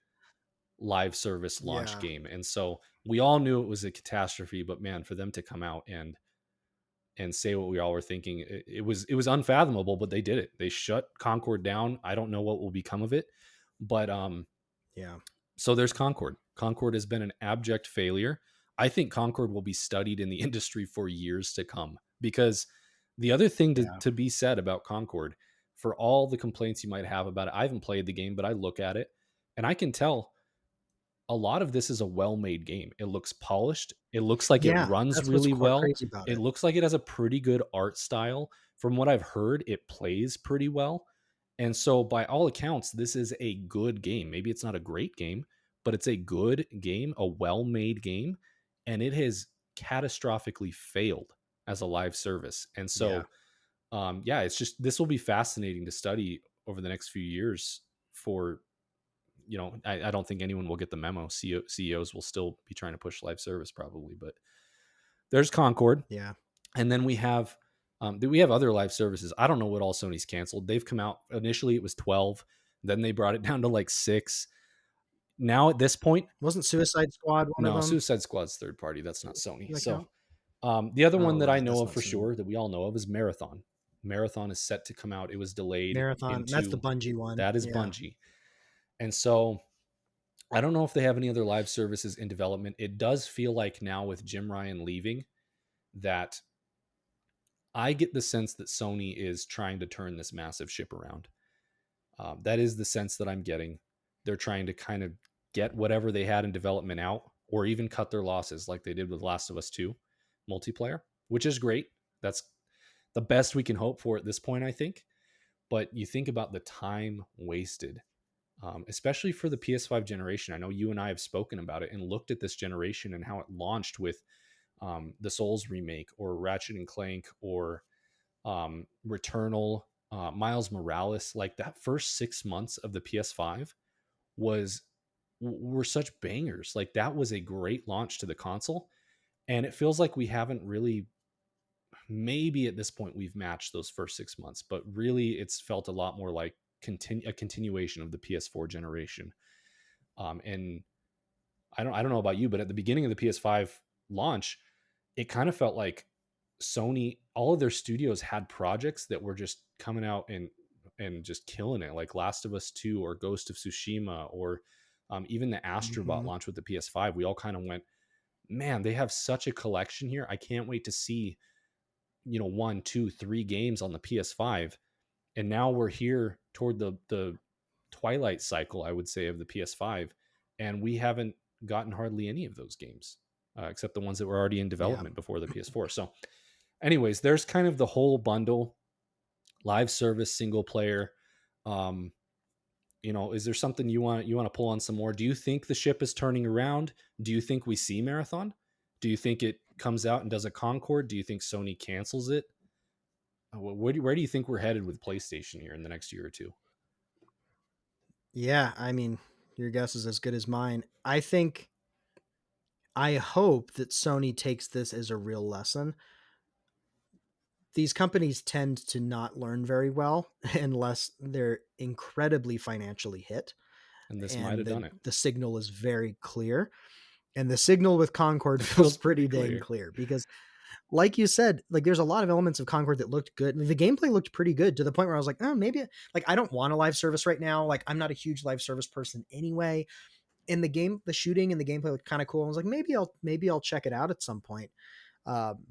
live service launch yeah, game. And so we all knew it was a catastrophe, but man, for them to come out and say what we all were thinking, it was unfathomable, but they did it. They shut Concord down. I don't know what will become of it, but yeah, so there's Concord. Concord has been an abject failure. I think Concord will be studied in the industry for years to come, because the other thing to, yeah, to be said about Concord, for all the complaints you might have about it, I haven't played the game, but I look at it and I can tell a lot of this is a well-made game. It looks polished. It looks like it yeah, runs that's what's really well. crazy about It it. looks like it has a pretty good art style. From what I've heard, it plays pretty well. And so by all accounts, this is a good game. Maybe it's not a great game, but it's a good game, a well-made game, and it has catastrophically failed as a live service. And Yeah, so yeah, it's just this will be fascinating to study over the next few years for I don't think anyone will get the memo. CEOs will still be trying to push live service probably, but there's Concord, yeah. and then we have other live services. I don't know what all Sony's canceled. They've come out initially it was 12, then they brought it down to like 6. Now at this point, Wasn't Suicide Squad one of no, them? Suicide Squad's third party. That's not Does Sony. that So count? the other one Oh, that I right, know that's of not for Sony. sure that we all know of is Marathon. Marathon is set to come out. It was delayed Marathon, that's the into Bungie one. that is Yeah, Bungie, and so I don't know if they have any other live services in development. It does feel like now with Jim Ryan leaving that I get the sense that Sony is trying to turn this massive ship around. That is the sense that I'm getting. They're trying to kind of get whatever they had in development out, or even cut their losses like they did with Last of Us 2 multiplayer, which is great. That's the best we can hope for at this point, I think. But you think about the time wasted, especially for the PS5 generation. I know you and I have spoken about it and looked at this generation and how it launched with the Souls remake or Ratchet and Clank or Returnal, Miles Morales. Like that first 6 months of the PS5 was were such bangers. Like that was a great launch to the console, and it feels like we haven't really. Maybe at this point we've matched those first 6 months, but really it's felt a lot more like a continuation of the PS4 generation. And I don't know about you, but at the beginning of the PS5 launch, it kind of felt like Sony, all of their studios had projects that were just coming out and just killing it, like Last of Us 2 or Ghost of Tsushima or even the Astrobot Hmm. launch with the PS5. We all kind of went, man, they have such a collection here. I can't wait to see, one, two, three games on the PS5. And now we're here toward the twilight cycle, I would say, of the PS5, and we haven't gotten hardly any of those games, except the ones that were already in Yeah. development before the PS4. So, anyways, there's kind of the whole bundle: live service, single player. Um, is there something you want to pull on some more? Do you think the ship is turning around? Do you think we see Marathon? Do you think it comes out and does a Concord? Do you think Sony cancels it? Where do you think we're headed with PlayStation here in the next year or two? Yeah. I mean, your guess is as good as mine. I hope that Sony takes this as a real lesson. These companies tend to not learn very well unless they're incredibly financially hit, And this might and have done it. the signal is very clear. And the signal with Concord It feels feels pretty pretty dang clear. clear because, like you said, like there's a lot of elements of Concord that looked good. The gameplay looked pretty good to the point where I was like, oh, maybe like I don't want a live service right now. Like I'm not a huge live service person anyway. And the shooting and the gameplay looked kind of cool. I was like, maybe I'll check it out at some point. Um,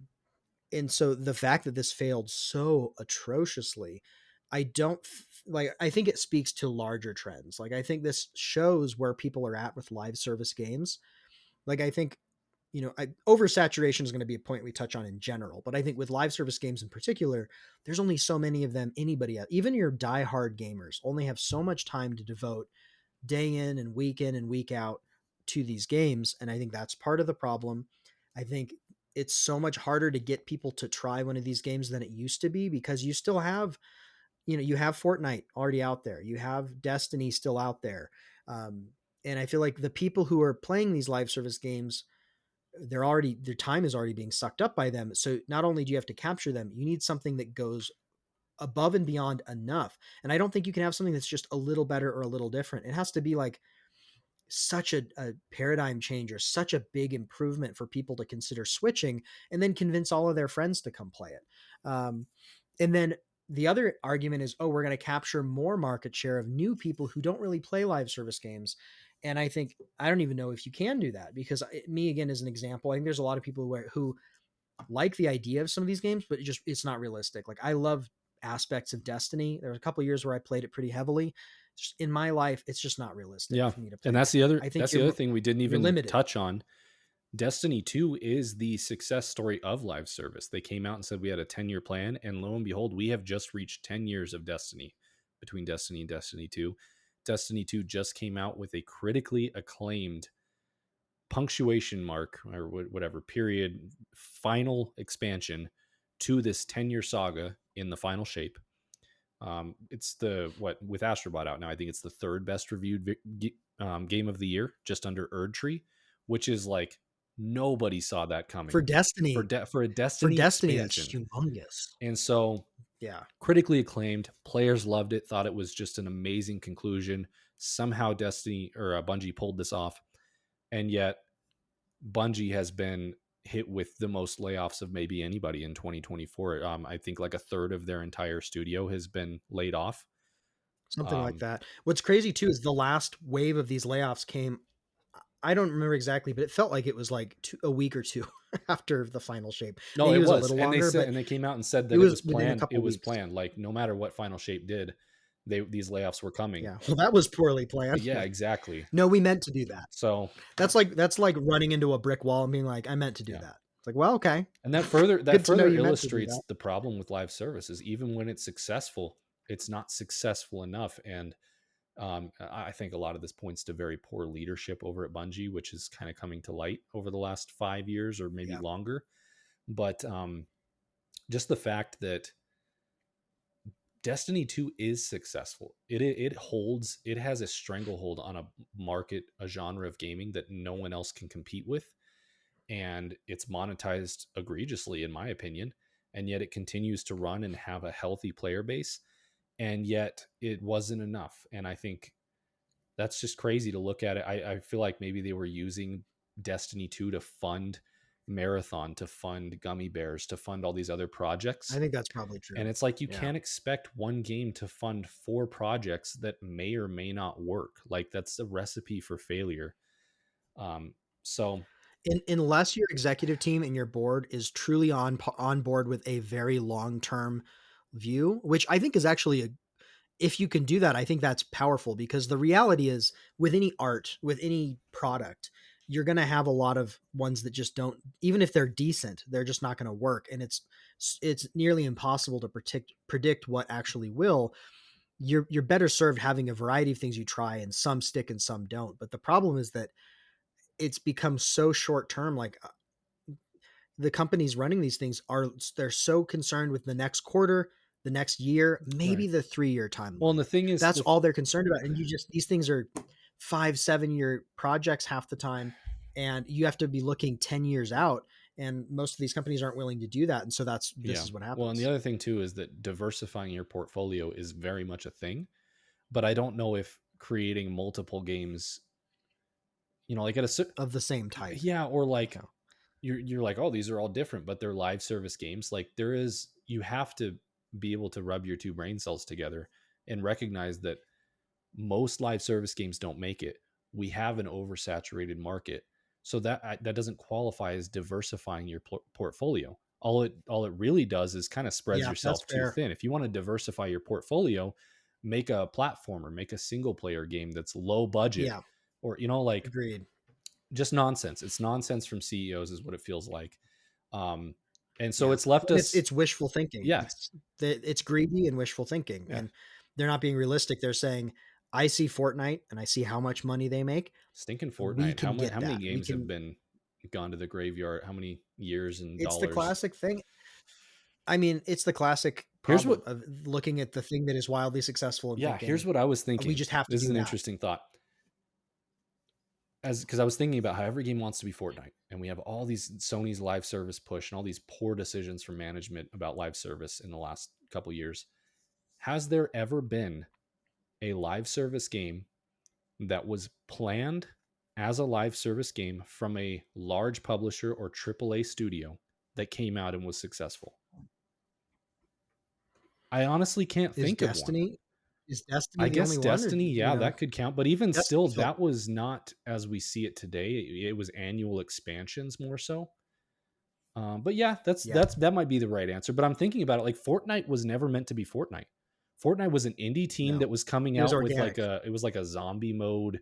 and so the fact that this failed so atrociously, I don't like. I think it speaks to larger trends. Like I think this shows where people are at with live service games. Like I think oversaturation is going to be a point we touch on in general, but I think with live service games in particular, there's only so many of them. Anybody, even your diehard gamers, only have so much time to devote day in and week out to these games, and I think that's part of the problem. I think it's so much harder to get people to try one of these games than it used to be because you still have, you have Fortnite already out there, you have Destiny still out there, um, and I feel like the people who are playing these live service games, their time is already being sucked up by them. So not only do you have to capture them, you need something that goes above and beyond enough. And I don't think you can have something that's just a little better or a little different. It has to be like such a paradigm change or such a big improvement for people to consider switching and then convince all of their friends to come play it. And then the other argument is, oh, we're going to capture more market share of new people who don't really play live service games. And I think I don't even know if you can do that because me again as an example, I think there's a lot of people who like the idea of some of these games, but it's not realistic. Like I love aspects of Destiny. There was a couple of years where I played it pretty heavily. Just in my life, it's just not realistic Yeah. for me to And play that's the Destiny. other I think that's the other thing we didn't you're even limited. touch on. Destiny 2 is the success story of live service. They came out and said we had a 10-year plan, and lo and behold, we have just reached 10 years of Destiny between Destiny and Destiny 2. Destiny 2 just came out with a critically acclaimed punctuation mark or whatever period final expansion to this 10-year saga in the final shape. It's the what with Astrobot out now. I think it's the third best reviewed game of the year, just under Erdtree, which is like nobody saw that For coming Destiny, for a for Destiny Destiny, that's expansion. humongous. And so Yeah. critically acclaimed, players loved it, thought it was just an amazing conclusion. Somehow Destiny or Bungie pulled this off, and yet Bungie has been hit with the most layoffs of maybe anybody in 2024. I think like a third of their entire studio has been laid off. Something like Um, that. What's crazy too is the last wave of these layoffs came. I don't remember exactly, but it felt like it was like a week or two after the final shape. no, Maybe it it was a was, little and they longer, said, but and they came out and said it that it was was within a planned. It couple was weeks. planned. Like no matter what Final Shape did, these layoffs were coming. Yeah. Well, that was poorly planned. Yeah, exactly. No, we meant to do that. So That's like running into a brick wall and being like, I meant to do yeah, that. It's like, well, okay. And that Good to know further you meant to do illustrates that. the problem with live services. Even when it's successful, it's not successful enough. And I think a lot of this points to very poor leadership over at Bungie, which is kind of coming to light over the last 5 years or maybe Yeah. longer. But just the fact that Destiny 2 is successful. It has a stranglehold on a market, a genre of gaming that no one else can compete with, and it's monetized egregiously in my opinion, and yet it continues to run and have a healthy player base, and yet it wasn't enough. And I think that's just crazy to look at it. I feel like maybe they were using Destiny 2 to fund Marathon, to fund Gummy Bears, to fund all these other I projects. think that's probably And true. it's like you Yeah. can't expect one game to fund four projects that may or may not work. Like that's a recipe for failure. Um, so Unless your executive team and your board is truly on board with a very long-term view, which I think is actually a if you can do that, I think that's powerful because the reality is with any art, with any product, you're going to have a lot of ones that just don't, even if they're decent, they're just not going to work. And it's nearly impossible to predict what actually will. You're better served having a variety of things you try and some stick and some don't. But the problem is that it's become so short term. Like the companies running these things they're so concerned with the next quarter, the next year, maybe right. the 3-year Well, and timeline. the thing is, That's all they're concerned about. And you just these things are 5, 7-year projects half the time, and you have to be looking 10 years out. And most of these companies aren't willing to do that. And so this yeah. is what Well, and the happens. other thing too is that diversifying your portfolio is very much a thing, but I don't know if creating multiple games, like at Of the same type. yeah, or like Yeah. you're like, oh, these are all different, but they're live service games. Like you have to be able to rub your two brain cells together and recognize that most live service games don't make it. We have an oversaturated market, so that doesn't qualify as diversifying your portfolio. All it really does is kind of spreads Yeah, that's yourself too fair. thin. If you want to diversify your portfolio, make a platformer, make a single player game that's low budget, Yeah, or like agreed. just nonsense. It's nonsense from CEOs, is what it feels like. Um, and so Yeah. it's left And it's us, it's wishful thinking. yeah, It's greedy and wishful thinking, yeah, and they're not being realistic. They're saying, "I see Fortnite and I see how much money they make. stinking We Fortnite. can How get many that. We games have can." been gone to the graveyard? How many years and It's the dollars? classic thing. I mean, it's the classic Here's problem what, of looking at the thing that is wildly successful and yeah, here's thinking, what I was "We thinking. just have to This is do an that." interesting thought. As because I was thinking about how every game wants to be Fortnite, and we have all these Sony's live service push and all these poor decisions from management about live service in the last couple years. Has there ever been a live service game that was planned as a live service game from a large publisher or AAA studio that came out and was successful? I honestly can't Is think of one. Destiny is Destiny I the guess only one, or Destiny, yeah, that could count. But even still, Destiny felt that was not as we see it today. It was annual expansions more so. But yeah, yeah. that might be the right answer. But I'm thinking about it like Fortnite was never meant to be Fortnite. Fortnite was an indie team No. that was coming It was out with organic. it was like a zombie mode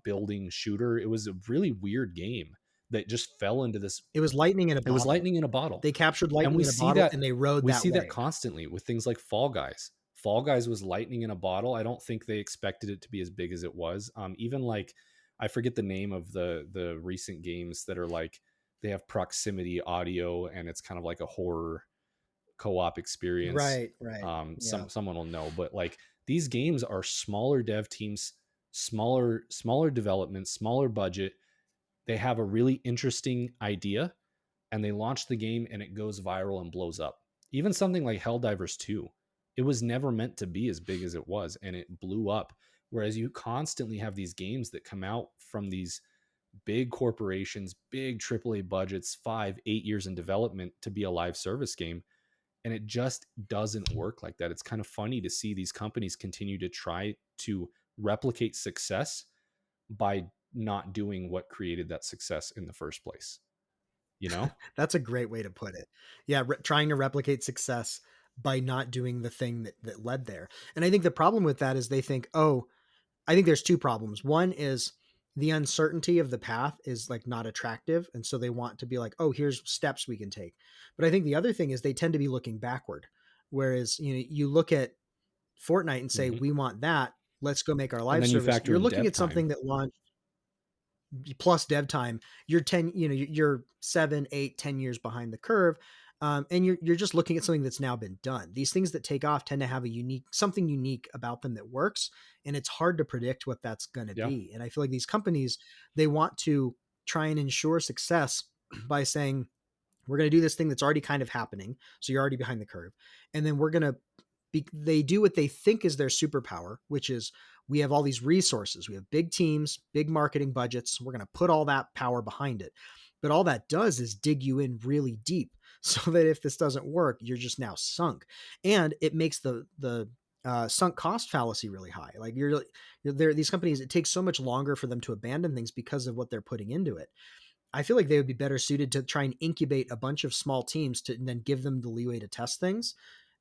building shooter. It was a really weird game that just fell into this. It was lightning in a It was bottle. lightning in a bottle, They captured and lightning in a bottle and they rode we that see that wave. constantly with things like Fall Guys. Fall Guys was lightning in a bottle. I don't think they expected it to be as big as it was. Even like I forget the name of the recent games that are like they have proximity audio and it's kind of like a horror co-op experience. Right, right. Yeah. Someone will know, but like these games are smaller dev teams, smaller development, smaller budget. They have a really interesting idea and they launch the game and it goes viral and blows up. Even something like Helldivers 2, it was never meant to be as big as it was and it blew up. Whereas you constantly have these games that come out from these big corporations, big AAA budgets, 5, 8 years in development to be a live service game. And it just doesn't work like that. It's kind of funny to see these companies continue to try to replicate success by not doing what created that success in the first place, you know? That's a great way to put it. Yeah, trying to replicate success by not doing the thing that led there. And I think the problem with that is they think, "Oh, I think there's two problems. One is the uncertainty of the path is like not attractive. And so they want to be like, oh, here's steps we can take. But I think the other thing is they tend to be looking backward. Whereas, you look at Fortnite and say, Hmm. we want that. Let's go make our And live then you service. factor You're in looking dev at something time. that launched plus dev time. You're 10, you're 7, 8, 10 years behind the curve. And you're just looking at something that's now been done. These things that take off tend to have something unique about them that works. And it's hard to predict what that's going to Yeah. be. And I feel like these companies, they want to try and ensure success by saying, we're going to do this thing that's already kind of happening. So you're already behind the curve. And then we're going to they do what they think is their superpower, which is we have all these resources. We have big teams, big marketing budgets. We're going to put all that power behind it. But all that does is dig you in really deep so that if this doesn't work, you're just now sunk. And it makes the sunk cost fallacy really high. Like you're there, these companies, it takes so much longer for them to abandon things because of what they're putting into it. I feel like they would be better suited to try and incubate a bunch of small teams to and then give them the leeway to test things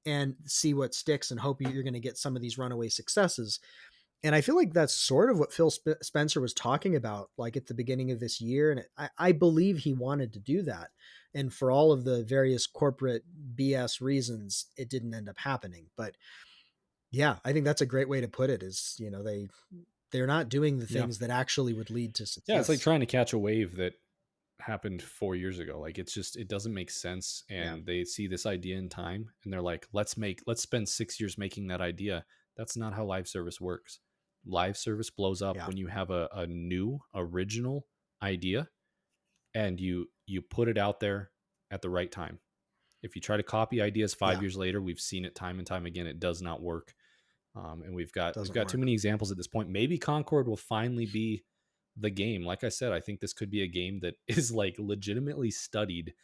and see what sticks and hope you're going to get some of these runaway successes. And I feel like that's sort of what Phil Spencer was talking about, like at the beginning of this year. And I believe he wanted to do that. And for all of the various corporate BS reasons, it didn't end up happening. But yeah, I think that's a great way to put it is, they're not doing the Yeah. things that actually would lead to Yeah. It's like success. trying to catch a wave that happened 4 years ago. Like it's just, it doesn't make sense. Yeah. And they see this idea in time and they're like, let's spend 6 years making that idea. That's not how live service works. Live service blows up Yeah. when you have a new original idea and you put it out there at the right time. If you try to copy ideas five Yeah. years later, we've seen it time and time again. It does not work. And we've Doesn't got too work. many examples at this point. Maybe Concord will finally be the game. Like I said, I think this could be a game that is like legitimately studied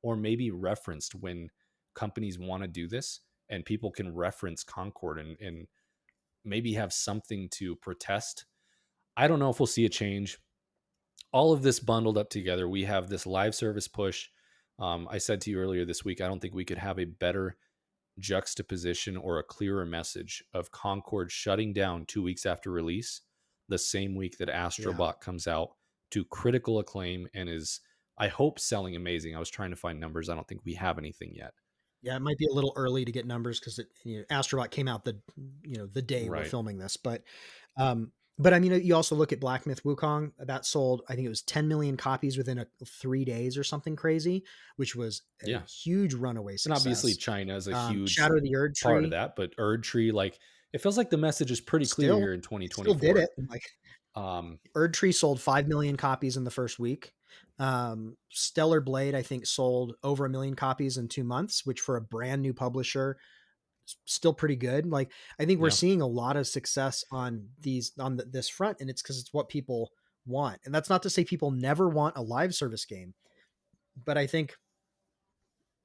or maybe referenced when companies want to do this, and people can reference Concord and maybe have something to protest. I don't know if we'll see a change. All of this bundled up together, we have this live service push. I said to you earlier this week, I don't think we could have a better juxtaposition or a clearer message of Concord shutting down 2 weeks after release, the same week that Yeah. Astrobot comes out to critical acclaim and is, I hope, selling amazing. I was trying to find numbers. I don't think we have anything yet. Yeah, it might be a little early to get numbers because Astrobot came out the day we're Right. filming this, but I mean, you also look at Black Myth Wukong that sold, I think it was 10 million copies within 3 days or something crazy, which was a Yeah. huge runaway And obviously success. China is a huge Shadow of the Erd part of Tree that, but Erd Tree, like, it feels like the message is pretty clear still here in still did 2024. it. Like Um, Erd Tree sold 5 million copies in the first week. Stellar Blade, I think, sold over 1 million copies in 2 months, which for a brand new publisher still pretty good. Like I think we're yeah. seeing a lot of success on this front, and it's because it's what people want. And that's not to say people never want a live service game, but I think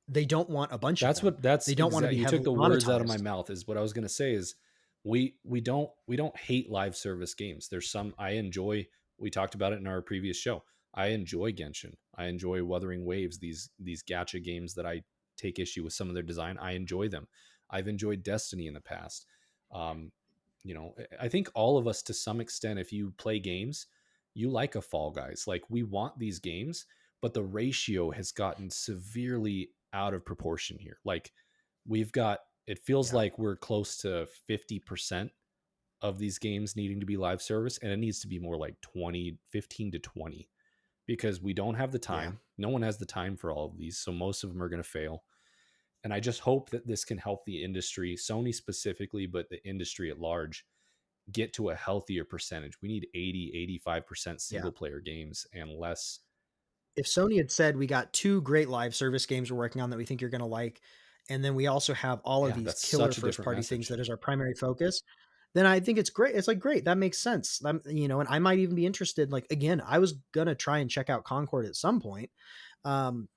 they don't want a bunch of them. That's They don't want to exact be you took heavily the words out of my monetized. mouth. Is what I was going to say is we don't hate live service games. There's some I enjoy. We talked about it in our previous show. I enjoy Genshin. I enjoy Wuthering Waves, these gacha games that I take issue with some of their design. I enjoy them. I've enjoyed Destiny in the past. Um, I think all of us to some extent, if you play games, you like a Fall Guys. Like we want these games, but the ratio has gotten severely out of proportion here. Like we've got, it feels Yeah. like we're close to 50% of these games needing to be live service, and it needs to be more like 20, 15 to 20, because we don't have the Yeah. time. No one has the time for all of these. So most of them are going to fail. And I just hope that this can help the industry, Sony specifically, but the industry at large, get to a healthier percentage. We need 80, 85% Yeah. single player games and less. If Sony had said we got two great live service games we're working on that we think you're going to like, and then we also have all of Yeah, these that's killer such a first different party things message. that is our primary focus, then I think it's great. It's like great, that makes sense. And I might even be interested. Like again, I was gonna try and check out Concord at some point, um,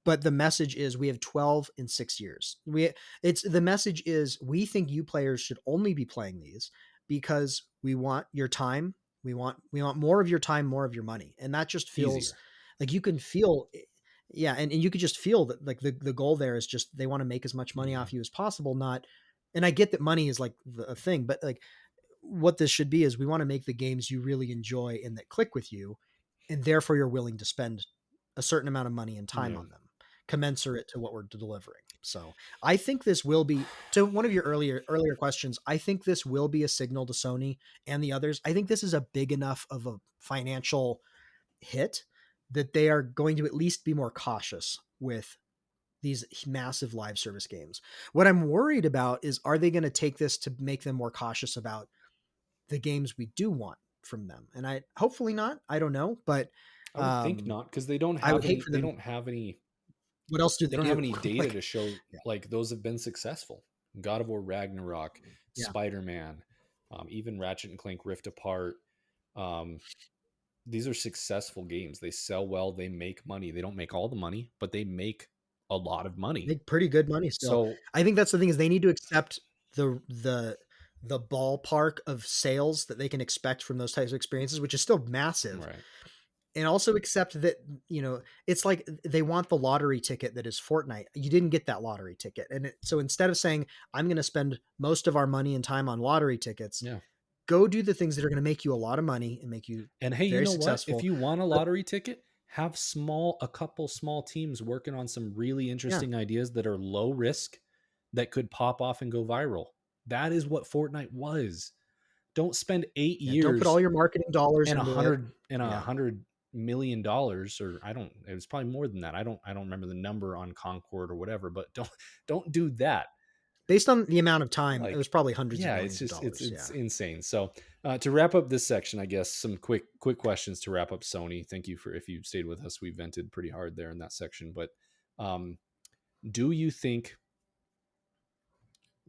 but the message is we have 12 in 6 years. The message is we think you players should only be playing these because we want your time. We want more of your time, more of your money. And that just feels Easier. like you can feel yeah, and you could just feel that like the goal there is just they want to make as much money Yeah. off you as possible, not and I get that money is like a thing, but like what this should be is we want to make the games you really enjoy and that click with you, and therefore you're willing to spend a certain amount of money and time Yeah. on them, commensurate to what we're delivering. So I think this will be, to one of your earlier questions. I think this will be a signal to Sony and the others. I think this is a big enough of a financial hit that they are going to at least be more cautious with these massive live service games. What I'm worried about is, are they going to take this to make them more cautious about the games we do want from them? And I, hopefully not. I don't know, but I would think not, because they don't I would have hate any for they them. don't have any What else do they they don't have do? any data Like, to show yeah, like those have been successful. God of War Ragnarok, yeah, Spider-Man, even Ratchet and Clank Rift Apart. Um, these are successful games. They sell well, they make money. They don't make all the money, but they make a lot of money. make pretty good money still. So, I think that's the thing, is they need to accept the ballpark of sales that they can expect from those types of experiences, which is still massive, right. and also accept that, it's like they want the lottery ticket that is Fortnite. You didn't get that lottery ticket, and so instead of saying I'm going to spend most of our money and time on lottery tickets, Yeah. go do the things that are going to make you a lot of money and make you And hey, you very know what? If successful. you want a But lottery ticket, have a couple small teams working on some really yeah, interesting ideas that are low risk that could pop off and go viral. That is what Fortnite was. Don't spend eight yeah, don't put all years your marketing dollars and into it. a Yeah, $100 million, or I don't. It was probably more than that. I don't remember the number on Concord or whatever. But don't do that. based on the amount of time, it was Like, probably hundreds of yeah, millions of dollars. it's Yeah. insane. So to wrap up this section, I guess some quick questions to wrap up Sony. Thank you for, if you stayed with us, we vented pretty hard there in that section. But um do you think,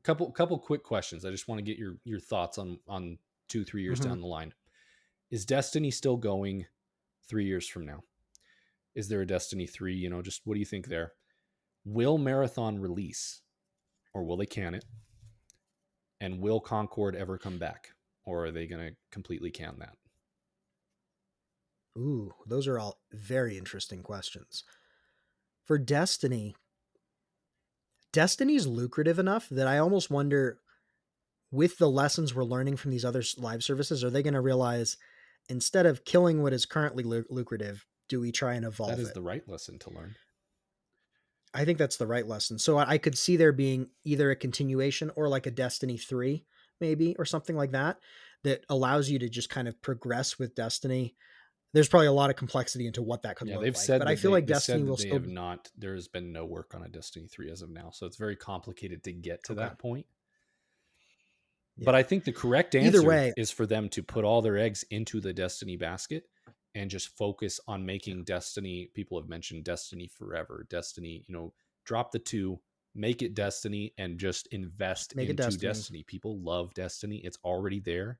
couple quick questions, I just want to get your thoughts on 2-3 years Hmm. down the line. Is Destiny still going 3 years from now? Is there a Destiny 3? Just what do you think there? Will Marathon release, or will they can it? And will Concord ever come back, or are they going to completely can that? Ooh, those are all very interesting questions. For Destiny, Destiny's lucrative enough that I almost wonder, with the lessons we're learning from these other live services, are they going to realize, instead of killing what is currently lucrative, do we try and That evolve is it? the right lesson to learn. I think that's the right lesson. So I could see there being either a continuation or like a Destiny 3, maybe, or something like that, that allows you to just kind of progress with Destiny. There's probably a lot of complexity into what that could Yeah, look they've like, said but I that feel like they Destiny said that will they still have be not. There has been no work on a Destiny 3 as of now, so it's very complicated to get to okay. that point. But Yeah. I think the correct Either answer way, is for them to put all their eggs into the Destiny basket and just focus on yeah, making Destiny. People have mentioned Destiny Forever, Destiny, drop the two, make it Destiny, and just just invest make it into Destiny. Destiny. People love Destiny. It's already there.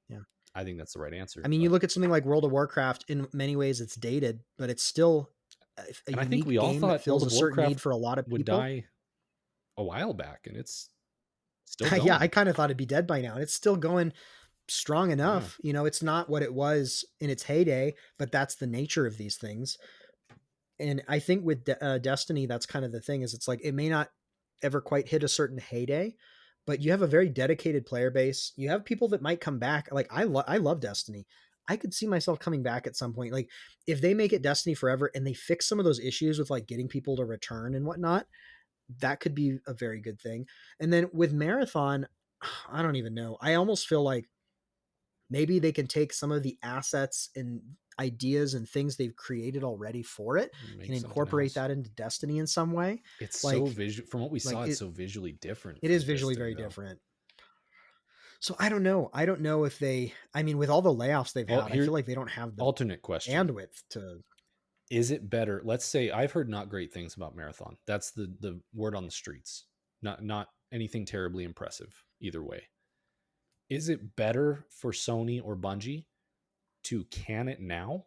Yeah. I think that's the right I answer. mean, you But look at something like World of Warcraft, in many ways it's dated, but it's still a and I think unique we all game that thought World fills a of certain need Warcraft for a lot of would people. die a while back, and it's still Yeah, I going. kind of thought it'd be dead by now, and it's still going strong Yeah. enough. It's not what it was in its heyday, but that's the nature of these things. And I think with Destiny, that's kind of the thing, is it's like it may not ever quite hit a certain heyday, but you have a very dedicated player base. You have people that might come back. Like I love Destiny. I could see myself coming back at some point. Like if they make it Destiny Forever and they fix some of those issues with like getting people to return and whatnot, that could be a very good thing. And then with Marathon, I don't even know. I almost feel like maybe they can take some of the assets and ideas and things they've created already for it Make and something incorporate else. that into Destiny in some way. It's so Like visual. From what we like saw, it's so visually different it is from visually Destiny, very though. different. So I don't know. I don't know if they, I mean, with all the layoffs they've Well, had, I here, feel like they don't have the alternate question: bandwidth to. is it better? Let's say I've heard not great things about Marathon. That's the word on the streets. Not anything terribly impressive either way. Is it better for Sony or Bungie to can it now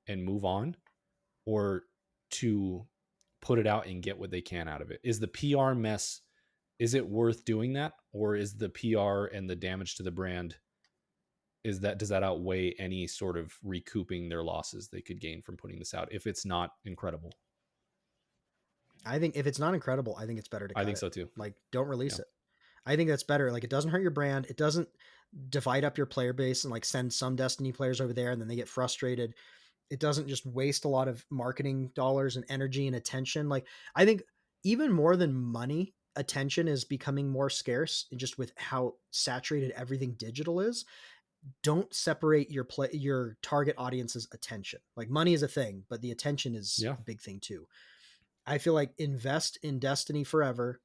and move on, or to put it out and get what they can out of it? Is the PR mess, is it worth doing that, or is the PR and the damage to the brand, does that outweigh any sort of recouping their losses they could gain from putting this out if it's not incredible? I think if it's not incredible, I think it's better to I cut think it. so too. Like, don't release Yeah. it. I think that's better. Like, it doesn't hurt your brand. It doesn't. divide up your player base and like send some Destiny players over there and then they get frustrated. It doesn't just waste a lot of marketing dollars and energy and attention. Like I think even more than money, attention is becoming more scarce just with how saturated everything digital is. Don't separate your target audience's attention. Like money is a thing, but the attention is Yeah, a big thing too. I feel like invest in Destiny forever,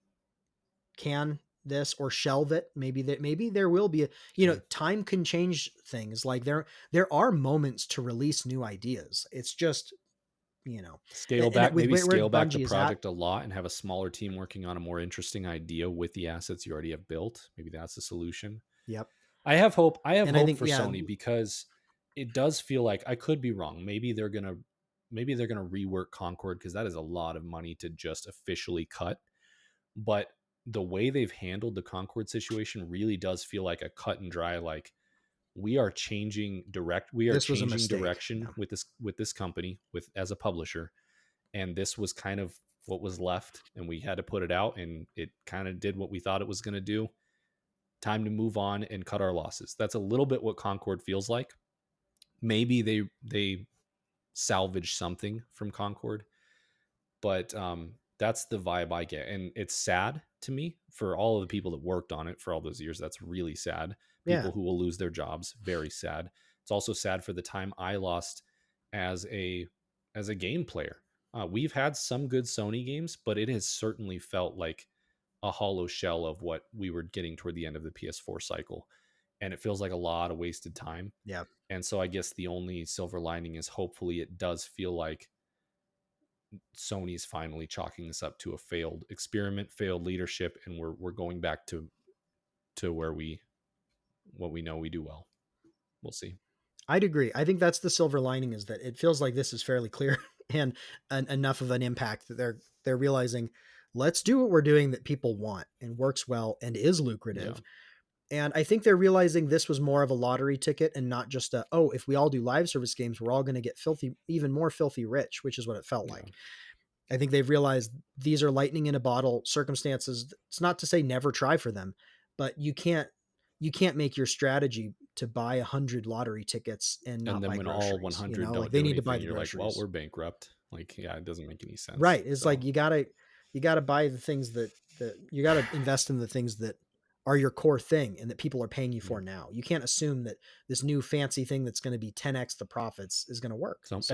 can this or shelve it. Maybe there will be a, yeah. time can change things. Like there are moments to release new ideas. It's just, you know, Scale and back, with maybe where scale back the Bungie is at. project a lot and have a smaller team working on a more interesting idea with the assets you already have built. Maybe that's the solution. Yep. I have hope. I have And I hope think, for yeah, Sony because it does feel like, I could be wrong. Maybe they're gonna rework Concord because that is a lot of money to just officially cut. But the way they've handled the Concord situation really does feel like a cut and dry, like, we are this was a changing mistake. direction Yeah. with this company, with as a publisher, and this was kind of what was left, and we had to put it out, and it kind of did what we thought it was going to do. Time to move on and cut our losses. That's a little bit what Concord feels like. Maybe they salvage something from Concord, but that's the vibe I get, and it's sad to me for all of the people that worked on it for all those years. That's really sad. Yeah. People who will lose their jobs, very sad. It's also sad for the time I lost as a game player. We've had some good Sony games, but it has certainly felt like a hollow shell of what we were getting toward the end of the PS4 cycle, and it feels like a lot of wasted time. Yeah. And so I guess the only silver lining is hopefully it does feel like Sony's finally chalking this up to a failed experiment, failed leadership, and we're going back to where we what we know we do well. We'll see. I'd agree. I think that's the silver lining, is that it feels like this is fairly clear and enough of an impact that they're realizing, let's do what we're doing that people want and works well and is Yeah, lucrative. And I think they're realizing this was more of a lottery ticket and not just a, oh, if we all do live service games, we're all going to get even more filthy rich, which is what it felt yeah, like. I think they've realized these are lightning in a bottle circumstances. It's not to say never try for them, but you can't make your strategy to buy 100 lottery tickets and and not then buy when all groceries. 100 Like don't they do need to buy anything, the you're like, well, groceries. we're bankrupt. Like, yeah, it doesn't make any sense. Right. It's like So you gotta buy the things that you gotta invest in, the things that are your core thing and that people are paying you yeah. for now. You can't assume that this new fancy thing that's going to be 10x the profits is going to work. So So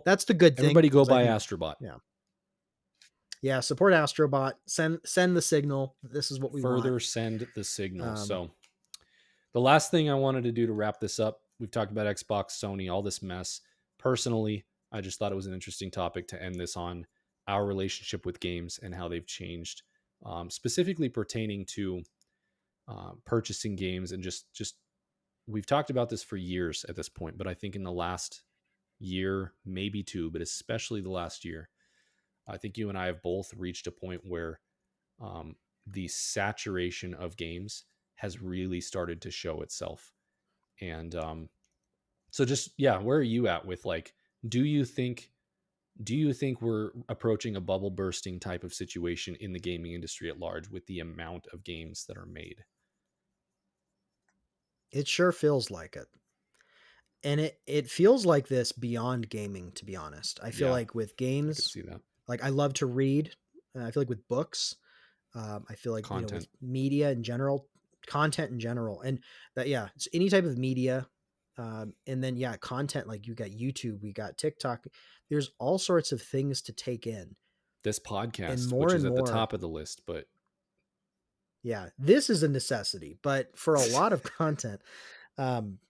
that's the good thing, everybody go is I buy think, Astrobot. yeah. Yeah, support Astrobot. Send the signal. This is what we want. Further send the signal. Um, So the last thing I wanted to do to wrap this up, we've talked about Xbox, Sony, all this mess. Personally, I just thought it was an interesting topic to end this on, our relationship with games and how they've changed, specifically pertaining to purchasing games, and just we've talked about this for years at this point, but I think in the last year, maybe two, but especially the last year, I think you and I have both reached a point where um, the saturation of games has really started to show itself. And so just, yeah, where are you at with, like, do you think do you think we're approaching a bubble bursting type of situation in the gaming industry at large with the amount of games that are made? it sure feels like it. And it feels like this beyond gaming, to be honest. I feel Yeah, like with I could games, see that. like I love to read. I feel like with books, I feel like, with Content. media in general, content in general, and that, yeah, it's any type of media. And then, yeah, content, like you got YouTube, we got TikTok. There's all sorts of things to take in, This podcast, which and is at the more. top of the list, but Yeah, this is a necessity, but for a lot of content, um,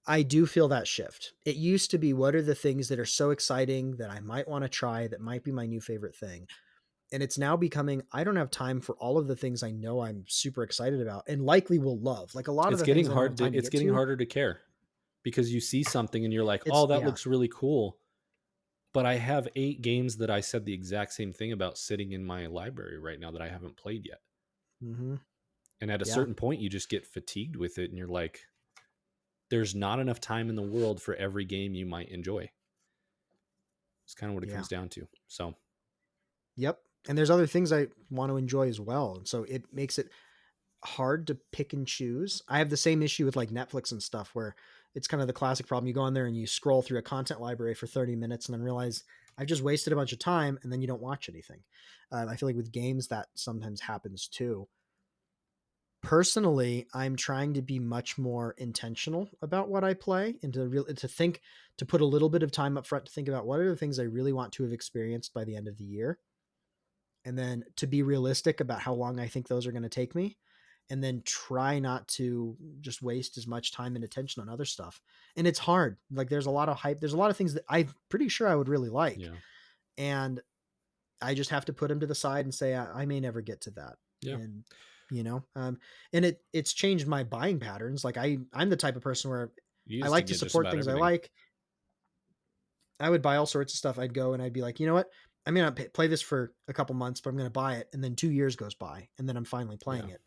I do feel that shift. It used to be, what are the things that are so exciting that I might want to try, that might be my new favorite thing? And it's now becoming, I don't have time for all of the things I know I'm super excited about and likely will love. Like a lot of it's the getting things I don't have hard to, time to it's get getting to. harder to care, because you see something and you're like, It's, oh, that yeah. looks really cool, but I have 8 games that I said the exact same thing about sitting in my library right now that I haven't played yet. Hmm. And at a Yeah. certain point, you just get fatigued with it, and you're like, there's not enough time in the world for every game you might enjoy. It's kind of what it Yeah. comes down to. So, Yep. And there's other things I want to enjoy as well. And so it makes it hard to pick and choose. I have the same issue with like Netflix and stuff where it's kind of the classic problem. You go on there and you scroll through a content library for 30 minutes and then realize I've just wasted a bunch of time and then you don't watch anything. I feel like with games that sometimes happens too. Personally, I'm trying to be much more intentional about what I play and to think to put a little bit of time up front to think about what are the things I really want to have experienced by the end of the year, and then to be realistic about how long I think those are going to take me, and then try not to just waste as much time and attention on other stuff. And it's hard. Like there's a lot of hype, there's a lot of things that I'm pretty sure I would really like, Yeah. and I just have to put them to the side and say I may never get to that. Yeah. And you know, and it's changed my buying patterns. Like I'm the type of person where You I used to like to get just support about things I everything. like. I would buy all sorts of stuff. I'd go and I'd be like, you know what? I'm gonna play this for a couple months, but I'm gonna buy it, and then 2 years goes by, and then I'm finally Yeah. playing it.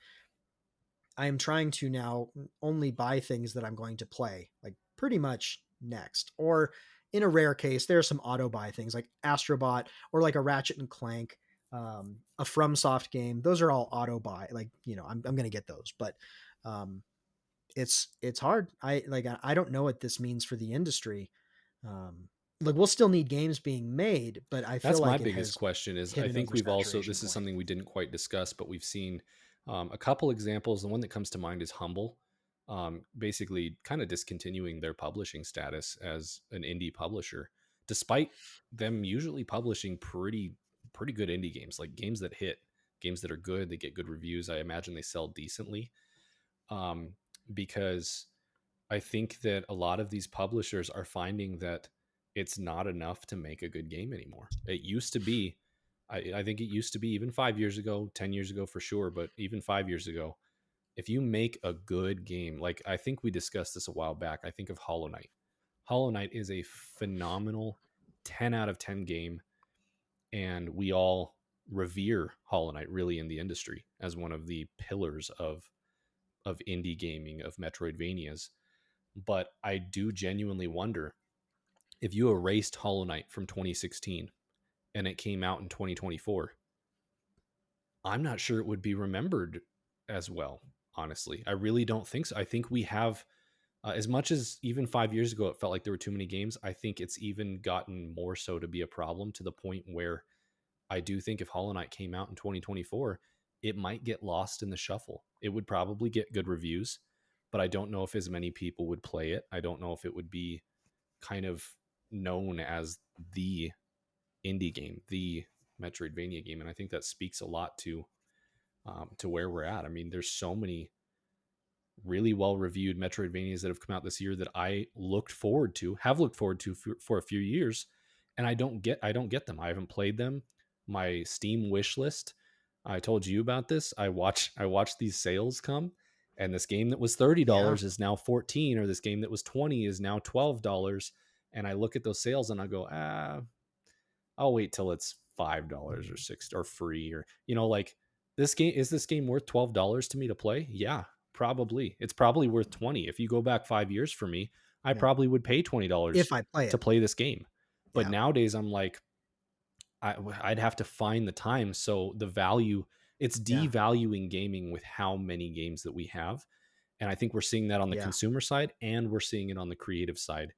I am trying to now only buy things that I'm going to play, like pretty much next. Or in a rare case, there are some auto buy things like Astrobot or like a Ratchet and Clank, a FromSoft game. Those are all auto buy. Like I'm going to get those, but um, it's hard. I don't know what this means for the industry. Um, like we'll still need games being made, but I feel That's my like it biggest has question is hit I an think we've also, oversaturation this is point. something we didn't quite discuss, but we've seen a couple examples. The one that comes to mind is Humble, basically kind of discontinuing their publishing status as an indie publisher, despite them usually publishing pretty good indie games, like games that hit, games that are good, they get good reviews. I imagine they sell decently, um, because I think that a lot of these publishers are finding that it's not enough to make a good game anymore. It used to be, I think it used to be even 5 years ago, 10 years ago for sure, but even 5 years ago, if you make a good game, like I think we discussed this a while back, I think of Hollow Knight. Hollow Knight is a phenomenal 10 out of 10 game, and we all revere Hollow Knight really in the industry as one of the pillars of indie gaming, of Metroidvanias. But I do genuinely wonder if you erased Hollow Knight from 2016 and it came out in 2024, I'm not sure it would be remembered as well, honestly. I really don't think so. I think we have, as much as even 5 years ago, it felt like there were too many games. I think it's even gotten more so to be a problem, to the point where I do think if Hollow Knight came out in 2024, it might get lost in the shuffle. It would probably get good reviews, but I don't know if as many people would play it. I don't know if it would be kind of known as the indie game, the Metroidvania game, and I think that speaks a lot to where we're at. I mean, there's so many really well reviewed Metroidvanias that have come out this year that I have looked forward to for a few years, and I don't get them. I haven't played them. My Steam wish list. I told you about this. I watch these sales come, and this game that was thirty Yeah, dollars is now 14, or this game that was 20 is now $12. And I look at those sales and I go, I'll wait till it's $5 or six or free, or like, this game worth $12 to me to play? Yeah, probably. It's probably worth 20. If you go back 5 years for me, I yeah. probably would pay $20 If I play to it, play this game. But yeah, nowadays I'm like, I'd have to find the time. So the value, it's yeah, devaluing gaming with how many games that we have. And I think we're seeing that on the yeah, consumer side, and we're seeing it on the creative side.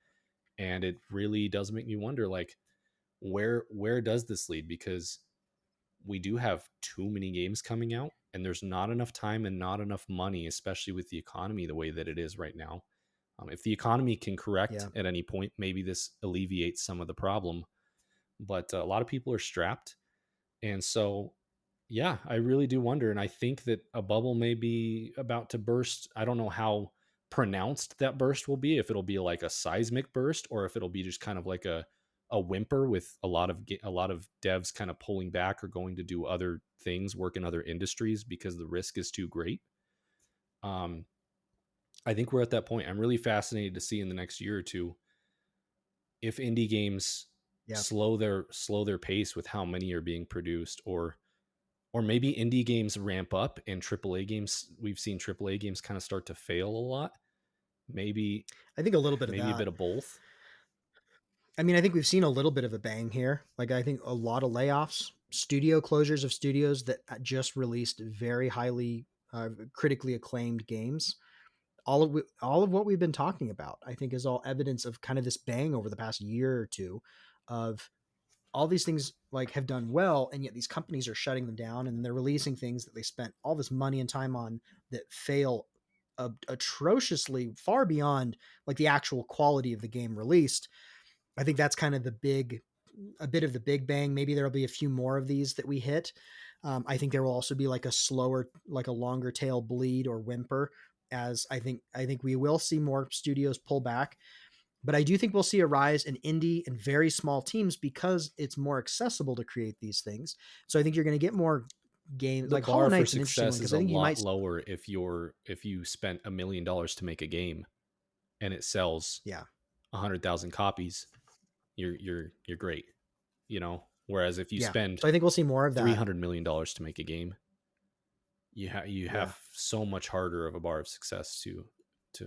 And it really does make me wonder, like, where does this lead? Because we do have too many games coming out, and there's not enough time and not enough money, especially with the economy the way that it is right now. If the economy can correct yeah, at any point, maybe this alleviates some of the problem. But a lot of people are strapped, and so, yeah, I really do wonder. And I think that a bubble may be about to burst. I don't know how pronounced that burst will be, if it'll be like a seismic burst, or if it'll be just kind of like a whimper, with a lot of devs kind of pulling back or going to do other things, work in other industries because the risk is too great. Um, I think we're at that point. I'm really fascinated to see in the next year or two if indie games yeah. slow their pace with how many are being produced, or maybe indie games ramp up and AAA games, we've seen AAA games kind of start to fail a lot. Maybe I think a little bit of maybe a bit that. of both. I mean, I think we've seen a little bit of a bang here. Like, I think a lot of layoffs, studio closures of studios that just released very highly critically acclaimed games. All of what we've been talking about, I think, is all evidence of kind of this bang over the past year or two of all these things like have done well, and yet these companies are shutting them down, and they're releasing things that they spent all this money and time on that fail atrociously far beyond like the actual quality of the game released. I think that's kind of a bit of the big bang. Maybe there'll be a few more of these that we hit. I think there will also be like a slower, like a longer tail bleed or whimper, as I think we will see more studios pull back. But I do think we'll see a rise in indie and very small teams because it's more accessible to create these things. So I think you're going to get more games The like Hollow bar for Knight's an interesting one success because is I a think you lot might, lower if you spent $1 million to make a game and it sells yeah, 100,000 copies. You're great, you know. Whereas if you yeah. spend So I think we'll see more of that. $300 million to make a game, you Yeah, have so much harder of a bar of success to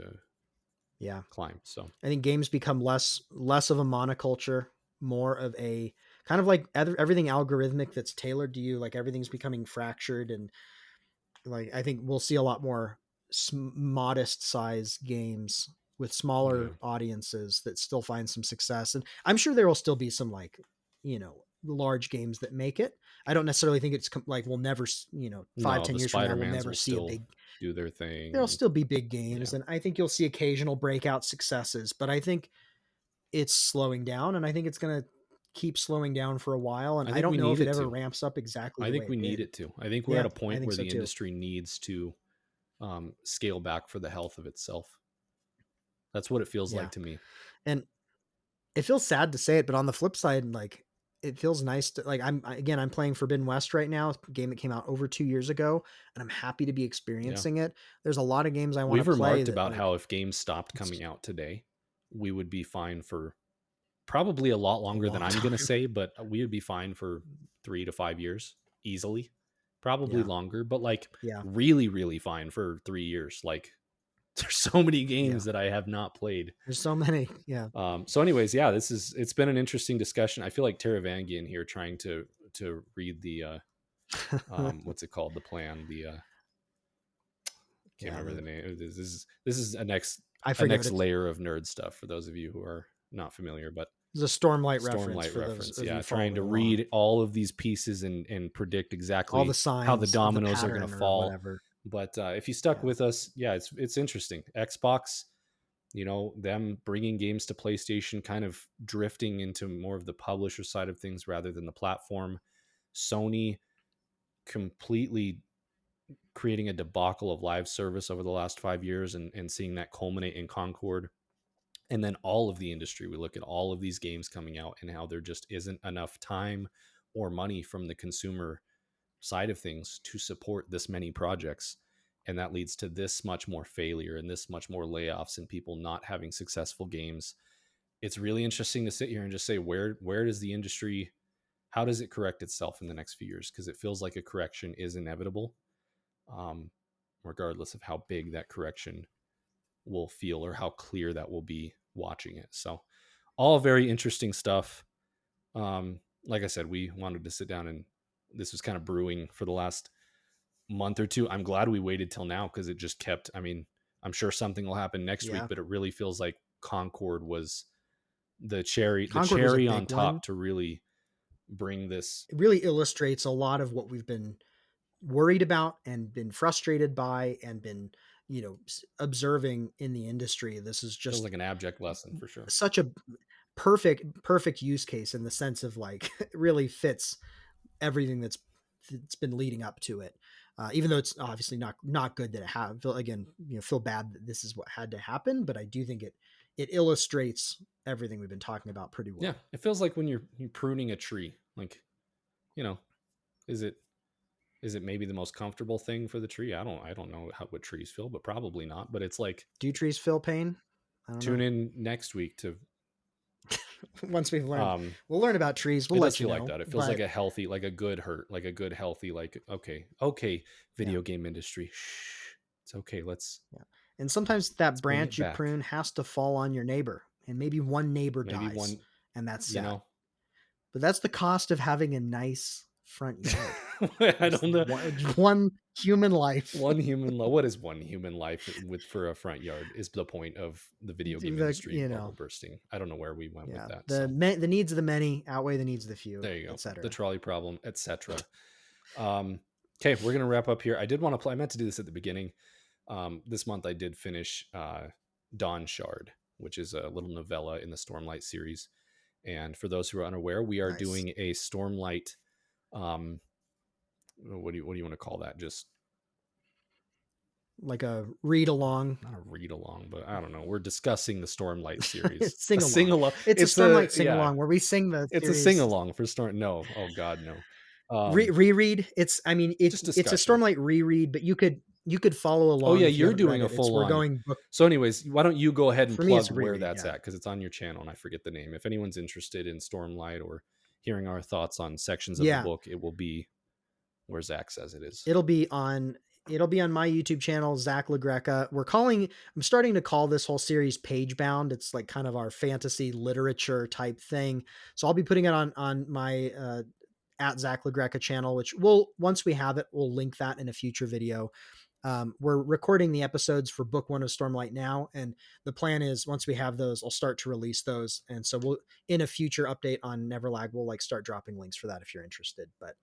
yeah. climb. So I think games become less of a monoculture, more of a kind of like everything algorithmic that's tailored to you. Like everything's becoming fractured, and like I think we'll see a lot more modest size games with yeah, smaller audiences that still find some success. And I'm sure there will still be some like large games that make it. I don't necessarily think it's like we'll never five no, ten the years from now Spider we'll Mans never will see a still big. do their thing, There'll and still be big games, yeah, and I think you'll see occasional breakout successes. But I think it's slowing down, and I think it's going to keep slowing down for a while. And I I think don't we know need if it it ever to. ramps up exactly I the way think we it need did. it to. I think we're at Yeah, a I point think where so the too. industry needs to scale back for the health of itself. That's what it feels like Yeah, to me. and it feels sad to say it, but on the flip side, like it feels nice to like I'm playing Forbidden West right now, a game that came out over 2 years ago, and I'm happy to be Yeah. experiencing it. There's a lot of games I want to We've play remarked that about like how if games stopped it's coming out today, we would be fine for probably a lot a longer than long I'm going to time. say, but we would be fine for 3 to 5 years easily. Probably Yeah, longer, but like yeah, really, really fine for 3 years. Like there's so many yeah. games that I have not played. There's so many. Yeah. So, anyways, yeah, it's been an interesting discussion. I feel like Taravangian here trying to read the what's it called, the plan, the can't Yeah. remember the name. This is I a forget what next it's. layer of nerd stuff for those of you who are not familiar, but It's a Stormlight reference Stormlight for those reference. of Yeah, you trying following to along. read all of these pieces and predict All the exactly how the signs of the dominoes are going to pattern or fall. whatever. But if you stuck Yeah. with us, yeah, it's interesting. Xbox, them bringing games to PlayStation, kind of drifting into more of the publisher side of things rather than the platform. Sony completely creating a debacle of live service over the last 5 years and seeing that culminate in Concord. And then all of the industry, we look at all of these games coming out and how there just isn't enough time or money from the consumer side of things to support this many projects. And that leads to this much more failure and this much more layoffs and people not having successful games. It's really interesting to sit here and just say, where does the industry, how does it correct itself in the next few years? Because it feels like a correction is inevitable, um, regardless of how big that correction will feel or how clear that will be watching it. So, all very interesting stuff. Like I said, we wanted to sit down and this was kind of brewing for the last month or two. I'm glad we waited till now because it just kept. I mean, I'm sure something will happen next week, Yeah. but it really feels like Concord was the Concord was a cherry on big one. top to really bring this. It really illustrates a lot of what we've been worried about and been frustrated by and been, observing in the industry. This is Feels just like an abject lesson for sure. such a perfect use case in the sense of like it really fits everything that's been leading up to it. Even though it's obviously not good that it have again, feel bad that this is what had to happen, but I do think it illustrates everything we've been talking about pretty Yeah, well. it feels like when you're pruning a tree. Like, you know, is it maybe the most comfortable thing for the tree? I don't know what trees feel, but probably not. But it's like Do trees feel pain? I don't tune know. in next week to Once we've learned, um we'll learn about trees. We'll it does let you feel like know. that. It feels like But a healthy, like a good hurt, like a good healthy, like okay, yeah, video game industry. Shh. It's okay. Let's yeah. And sometimes let's that bring it branch you back. prune has to fall on your neighbor, and maybe one neighbor Maybe dies, one, and that's you sad. know. But that's the cost of having a nice front yard. I Just don't know. one human life. One human life. What is one human life with for a front yard? Is the point of the video game The industry you bubble know, bursting? I don't know where we went with yeah, that. the So the needs of the many outweigh the needs of the few, there you go. The etc. trolley problem, etc. Um, okay, we're gonna wrap up here. I did want to play. I meant to do this at the beginning. This month I did finish Dawn Shard, which is a little novella in the Stormlight series. And for those who are unaware, we are Nice. doing a Stormlight. Um, what do you want to call that? Just Like a read along, not a read along, but I don't know. We're discussing the Stormlight series. A sing sing along. along. It's a It's a Stormlight sing yeah. along where we sing the It's a sing series. along for Storm. No, oh God, no. Reread. It's I mean Just it's a discussion. Stormlight reread, but you could follow Oh along yeah, if you you're haven't read doing a it. It's full we're on. going book So, anyways, why don't you go ahead and for me. It's plug a where reread. that's Yeah, at because it's on your channel and I forget the name. If anyone's interested in Stormlight or hearing our thoughts on sections of the yeah. book, it will be where Zach says it is. It'll be on it'll be on my YouTube channel, Zach LaGreca. I'm starting to call this whole series page bound. It's like kind of our fantasy literature type thing. So I'll be putting it on my at Zach LaGreca channel, which will once we have it, we'll link that in a future video. We're recording the episodes for book one of Stormlight now, and the plan is once we have those, I'll start to release those. And so we'll in a future update on Neverlag, we'll like start dropping links for that if you're interested. But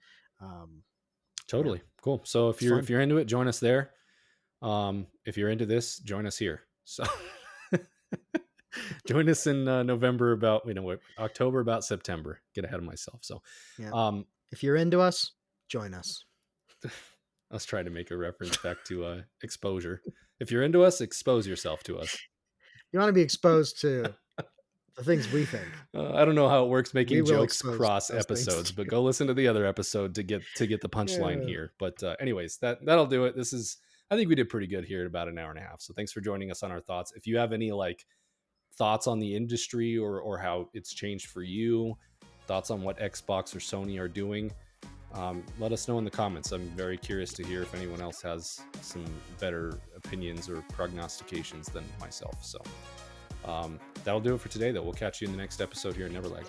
um, yeah, Totally cool. So it's if fun. you're into it, join us there. If you're into this, join us here. So join us in November about what October about September. Get ahead of myself. So Yeah. um, If you're into us, join us. I was trying to make a reference back to exposure. If you're into us, expose yourself to us. You want to be exposed to the things we think. I don't know how it works We making will jokes expose cross those things episodes, to but you. go listen to the other episode to get the punchline Yeah. here. But anyways, that'll do it. I think we did pretty good here at about an hour and a half. So thanks for joining us on our thoughts. If you have any like thoughts on the industry or how it's changed for you, thoughts on what Xbox or Sony are doing, let us know in the comments. I'm very curious to hear if anyone else has some better opinions or prognostications than myself. So that'll do it for today, though. We'll catch you in the next episode here in Neverlag.